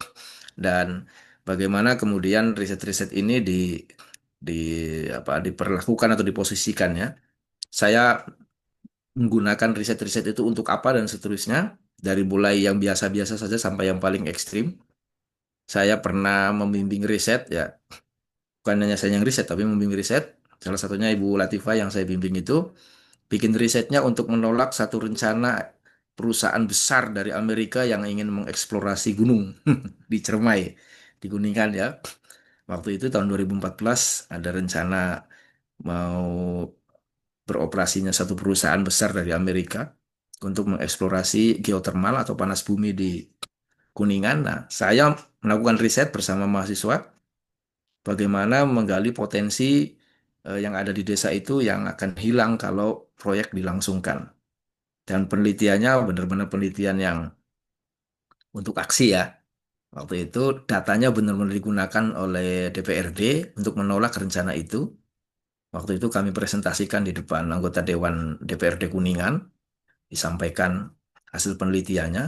dan bagaimana kemudian riset-riset ini di diperlakukan atau diposisikan ya. Saya menggunakan riset-riset itu untuk apa dan seterusnya, dari mulai yang biasa-biasa saja sampai yang paling ekstrim. Saya pernah membimbing riset ya, bukan hanya saya yang riset tapi membimbing riset. Salah satunya Ibu Latifah yang saya bimbing itu bikin risetnya untuk menolak satu rencana perusahaan besar dari Amerika yang ingin mengeksplorasi gunung di Cermai, di Kuningan ya. Waktu itu tahun 2014 ada rencana mau beroperasinya satu perusahaan besar dari Amerika untuk mengeksplorasi geotermal atau panas bumi di Kuningan. Nah, saya melakukan riset bersama mahasiswa bagaimana menggali potensi yang ada di desa itu yang akan hilang kalau proyek dilangsungkan. Dan penelitiannya benar-benar penelitian yang untuk aksi ya. Waktu itu datanya benar-benar digunakan oleh DPRD untuk menolak rencana itu. Waktu itu kami presentasikan di depan anggota Dewan DPRD Kuningan, disampaikan hasil penelitiannya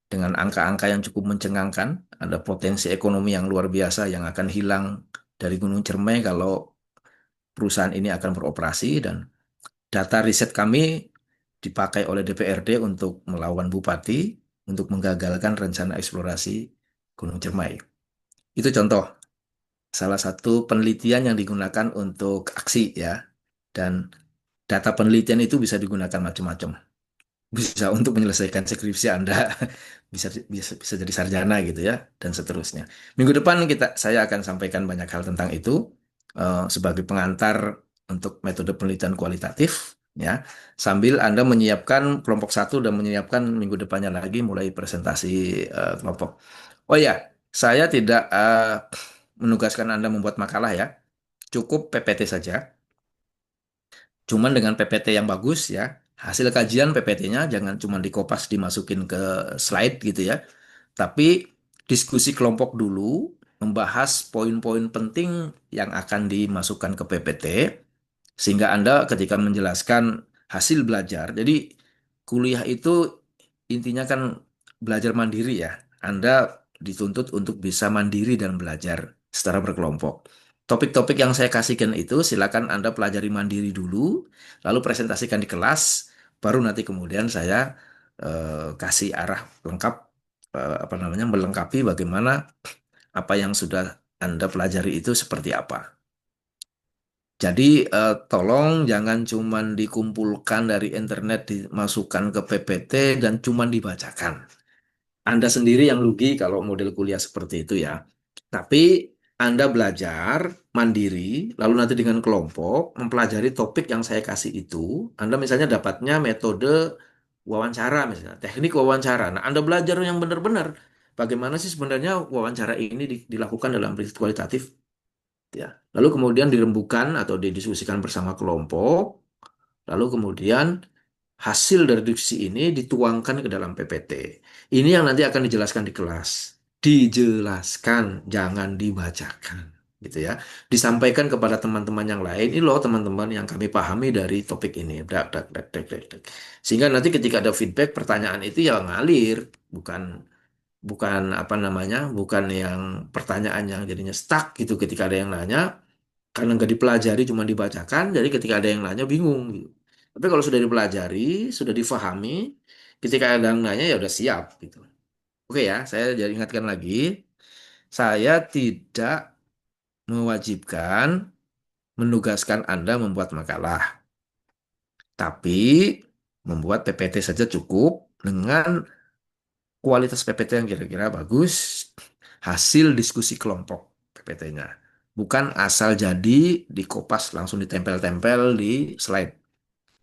dengan angka-angka yang cukup mencengangkan. Ada potensi ekonomi yang luar biasa yang akan hilang dari Gunung Cermai kalau perusahaan ini akan beroperasi, dan data riset kami dipakai oleh DPRD untuk melawan bupati untuk menggagalkan rencana eksplorasi Gunung Cermai. Itu contoh salah satu penelitian yang digunakan untuk aksi ya. Dan data penelitian itu bisa digunakan macam-macam. Bisa untuk menyelesaikan skripsi Anda, bisa jadi sarjana gitu ya, dan seterusnya. Minggu depan saya akan sampaikan banyak hal tentang itu sebagai pengantar untuk metode penelitian kualitatif ya, sambil Anda menyiapkan kelompok satu dan menyiapkan minggu depannya lagi mulai presentasi kelompok. Oh ya, saya tidak menugaskan Anda membuat makalah ya, cukup PPT saja. Cuman dengan PPT yang bagus ya, hasil kajian PPT-nya jangan cuma dikopas dimasukin ke slide gitu ya, tapi diskusi kelompok dulu, membahas poin-poin penting yang akan dimasukkan ke PPT, sehingga Anda ketika menjelaskan hasil belajar, jadi kuliah itu intinya kan belajar mandiri ya, Anda dituntut untuk bisa mandiri dan belajar secara berkelompok. Topik-topik yang saya kasihkan itu silakan Anda pelajari mandiri dulu, lalu presentasikan di kelas, baru nanti kemudian saya kasih arah lengkap, apa namanya, melengkapi bagaimana apa yang sudah Anda pelajari itu seperti apa. Jadi tolong jangan cuman dikumpulkan dari internet, dimasukkan ke PPT dan cuman dibacakan. Anda sendiri yang rugi kalau model kuliah seperti itu ya. Tapi Anda belajar mandiri, lalu nanti dengan kelompok mempelajari topik yang saya kasih itu. Anda misalnya dapatnya metode wawancara misalnya, teknik wawancara. Nah, Anda belajar yang benar-benar bagaimana sih sebenarnya wawancara ini dilakukan dalam riset kualitatif, ya. Lalu kemudian dirembukan atau didiskusikan bersama kelompok, lalu kemudian hasil dari diskusi ini dituangkan ke dalam PPT. Ini yang nanti akan dijelaskan di kelas. Dijelaskan, jangan dibacakan. Gitu ya. Disampaikan kepada teman-teman yang lain. Ini loh teman-teman yang kami pahami dari topik ini. Dak, dak, dak, dak, dak, dak. Sehingga nanti ketika ada feedback, pertanyaan itu ya ngalir. Bukan bukan apa namanya, bukan yang pertanyaan yang jadinya stuck gitu ketika ada yang nanya, karena nggak dipelajari cuma dibacakan, jadi ketika ada yang nanya bingung gitu. Tapi kalau sudah dipelajari, sudah difahami, ketika ada yang nanya ya udah siap gitu. Oke ya, saya jadi ingatkan lagi, saya tidak mewajibkan menugaskan Anda membuat makalah, tapi membuat PPT saja cukup dengan kualitas PPT yang kira-kira bagus, hasil diskusi kelompok PPT-nya. Bukan asal jadi dikopas langsung ditempel-tempel di slide.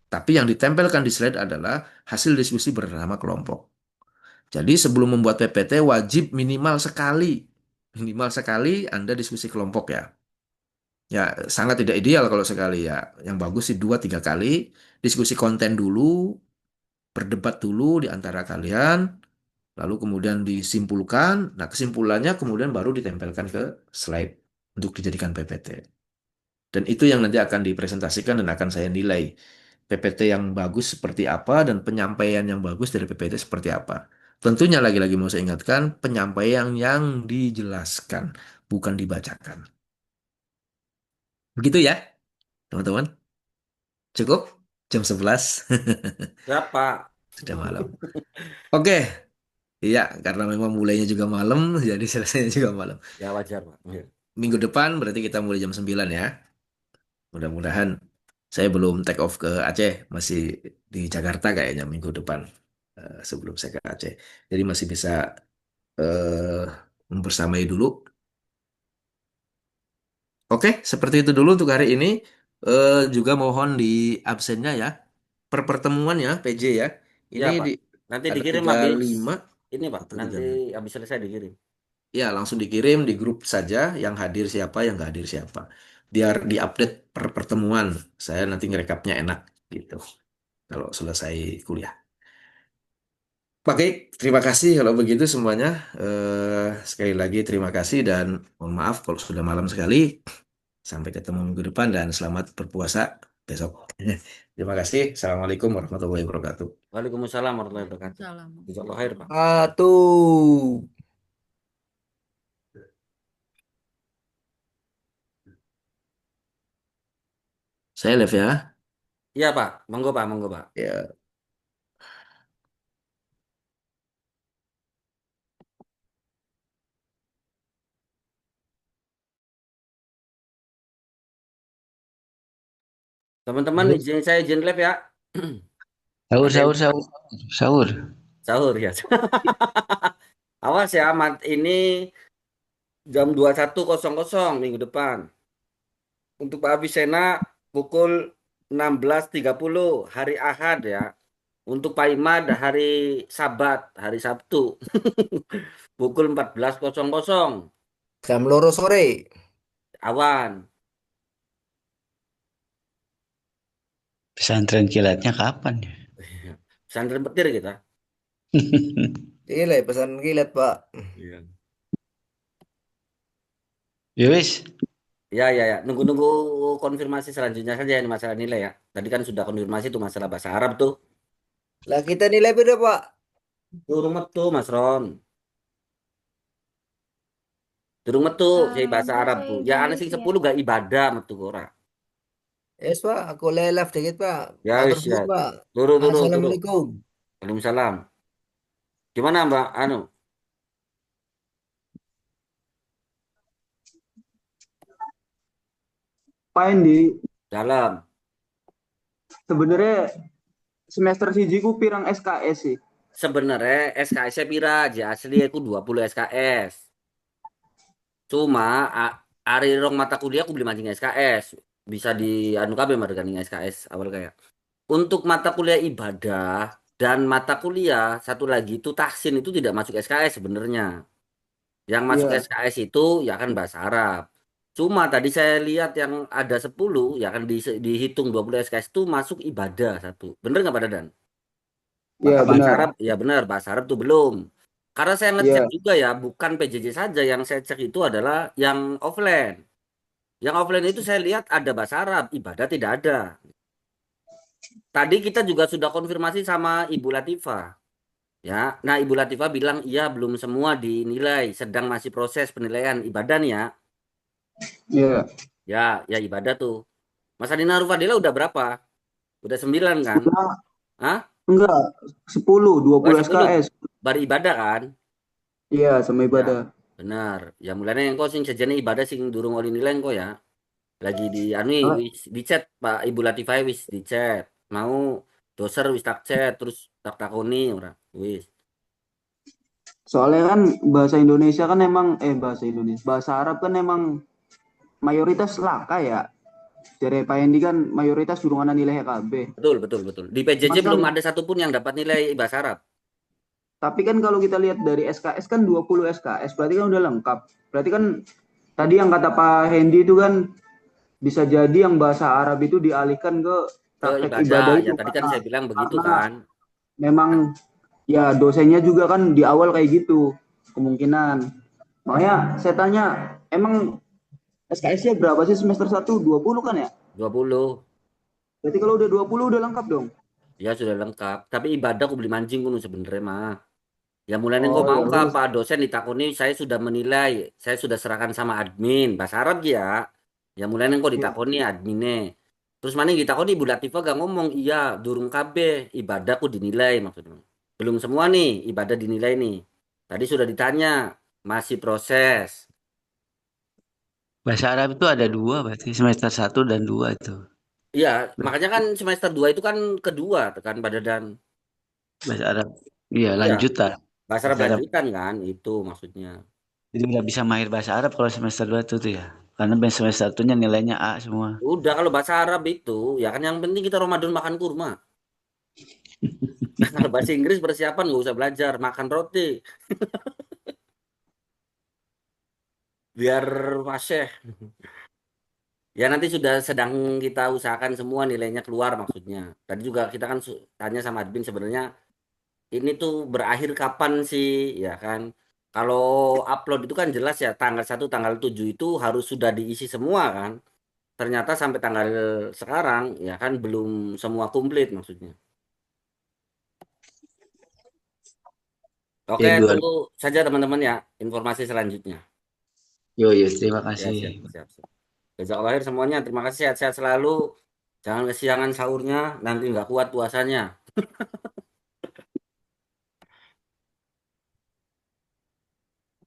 Tapi yang ditempelkan di slide adalah hasil diskusi bersama kelompok. Jadi sebelum membuat PPT wajib minimal sekali Anda diskusi kelompok ya. Ya sangat tidak ideal kalau sekali ya. Yang bagus sih 2-3 kali diskusi konten dulu, berdebat dulu di antara kalian, lalu kemudian disimpulkan. Nah kesimpulannya kemudian baru ditempelkan ke slide untuk dijadikan PPT. Dan itu yang nanti akan dipresentasikan dan akan saya nilai. PPT yang bagus seperti apa dan penyampaian yang bagus dari PPT seperti apa. Tentunya lagi-lagi mau saya ingatkan, penyampaian yang dijelaskan, bukan dibacakan. Begitu ya, teman-teman. Cukup? Jam 11. Berapa? Sudah malam. Oke. Iya, karena memang mulainya juga malam, jadi selesainya juga malam. Ya wajar, Pak. Iya. Minggu depan berarti kita mulai jam 9 ya. Mudah-mudahan saya belum take off ke Aceh, masih di Jakarta kayaknya minggu depan sebelum saya ke Aceh. Jadi masih bisa eh, membersamai dulu. Oke, seperti itu dulu untuk hari ini. Juga mohon di absennya ya. Per pertemuan ya, PJ ya. Ya, Ini Pak. di Nanti ada dikirim habis 35 ini, Pak. atau Nanti 36. habis selesai dikirim. Ya, langsung dikirim di grup saja yang hadir siapa, yang nggak hadir siapa. Biar diupdate per pertemuan. Saya nanti ngerekapnya enak gitu. Kalau selesai kuliah. Oke, terima kasih kalau begitu semuanya. Sekali lagi terima kasih dan mohon maaf kalau sudah malam sekali. Sampai ketemu minggu depan dan selamat berpuasa besok. Terima kasih. Assalamualaikum warahmatullahi wabarakatuh. Waalaikumsalam warahmatullahi wabarakatuh. Jazakallah khair, Pak. Tuh. Saya live ya. Iya, Pak. Monggo, Pak. Monggo, Pak. Ya. Teman-teman, izin saya izin live ya. Sahur, Ada yang sahur, sahur, sahur. sahur ya. Awas ya, ini jam 21.00 minggu depan. Untuk Pak Avicenna pukul 16.30 hari Ahad ya. Untuk Pak Imad hari Sabat, hari Sabtu. Pukul 14.00 Jam loro sore. awan. Pesantren kilatnya kapan ya? Pesantren petir kita. Gila, pesan kilat, Pak. Iya. Ya wis. Ya, ya, ya. Nunggu-nunggu konfirmasi selanjutnya saja ini masalah nilai ya. Tadi kan sudah konfirmasi tuh masalah bahasa Arab tuh. Lah kita nilai beda, Pak. Durung metu Mas Ron. Durung metu saya bahasa Mbak, Arab saya tuh. Ya izin aneh live sing ya. 10 gak ibadah metu ora. Yes, Pak. Aku live dikit, Pak. Ya Matur wis ya. suwun, Pak. Turu turu turu. Assalamualaikum. Waalaikumsalam. Gimana Mbak anu? Pak Endi, Dalam. sebenarnya semester siji ku pirang SKS sih. Sebenarnya SKS pira aja asli aku 20 SKS. Cuma ari rong mata kuliah aku beli mancing SKS. Bisa di anu kabeh marga ning SKS awal kayak. Untuk mata kuliah ibadah Dan mata kuliah satu lagi itu tahsin itu tidak masuk SKS sebenarnya. Yang masuk Iya, SKS itu ya kan bahasa Arab. Cuma tadi saya lihat yang ada 10 ya kan dihitung 20 SKS itu masuk ibadah satu. Bener nggak Pak Dadan? iya Maka bahasa benar. Arab ya benar bahasa Arab tuh belum. Karena saya ngecek Iya, juga ya bukan PJJ saja yang saya cek itu adalah yang offline. Yang offline itu saya lihat ada bahasa Arab, ibadah tidak ada. Tadi kita juga sudah konfirmasi sama Ibu Latifah. Ya, nah Ibu Latifah bilang iya belum semua dinilai, sedang masih proses penilaian ibadah nih ya. iya. Ya ibadah tuh. Mas Adina Rufadila udah berapa? Udah 9 kan? Udah Hah? enggak 10, Oh, 20 10. SKS. Baru ibadah kan? Iya, sama Ya, ibadah. benar. Ya mulanya engko sing sejane ibadah sing durung oli nilai engko ya. Lagi di anu Ah, wis di chat Pak Ibu Latifah wis di chat. Mau doser wis tak chat terus tak takoni ora. Wis. Soalnya kan bahasa Indonesia kan emang bahasa Indonesia, bahasa Arab kan emang mayoritas laka ya. Dari Pak Hendi kan mayoritas durung ana nilai KB. Betul, betul, betul. Di PJJ Mas kan belum ada satupun yang dapat nilai bahasa Arab. tapi kan kalau kita lihat dari SKS kan 20 SKS, berarti kan udah lengkap. Berarti kan tadi yang kata Pak Hendi itu kan bisa jadi yang bahasa Arab itu dialihkan ke Ke praktek ibadah. ibadah Ya itu tadi kan saya bilang begitu karena kan. memang ya dosennya juga kan di awal kayak gitu kemungkinan. Makanya saya tanya, emang SKS-nya berapa sih semester 1? 20 kan ya? 20. Berarti kalau udah 20 udah lengkap dong. Ya sudah lengkap. Tapi ibadah aku beli mancing kuno sebenarnya mah. Ya mulai kok Oh mau ya kah wis. Pak dosen ditakoni saya sudah menilai, saya sudah serahkan sama admin bahasa Arab ya. Ya mulai kok Ya. ditakoni adminnya. Terus mana yang ditakoni Ibu Latifah gak ngomong iya durung kabeh ibadahku dinilai maksudnya. Belum semua nih ibadah dinilai nih. Tadi sudah ditanya masih proses. Bahasa Arab itu ada dua berarti semester 1 dan 2 itu. Iya, makanya kan semester 2 itu kan kedua kan pada dan Bahasa Arab. Iya, iya lanjutan. bahasa Arab Bahasa Arab. lanjutan kan itu maksudnya. Jadi udah bisa mahir bahasa Arab kalau semester 2 tuh ya. Karena semester 1-nya nilainya A semua. Udah kalau bahasa Arab itu ya kan yang penting kita Ramadan makan kurma. Nah, kalau bahasa Inggris persiapan nggak usah belajar, makan roti biar masih. Ya nanti sudah sedang kita usahakan semua nilainya keluar maksudnya. Tadi juga kita kan tanya sama admin sebenarnya ini tuh berakhir kapan sih, ya kan? Kalau upload itu kan jelas ya tanggal 1 tanggal 7 itu harus sudah diisi semua kan. Ternyata sampai tanggal sekarang ya kan belum semua komplit maksudnya. Oke, Ya dua. tunggu saja teman-teman ya informasi selanjutnya. Yo yo, terima Ya, kasih. siap, siap, siap. Jazakallah khair semuanya. Terima kasih sehat-sehat selalu. Jangan kesiangan sahurnya, nanti nggak kuat puasanya.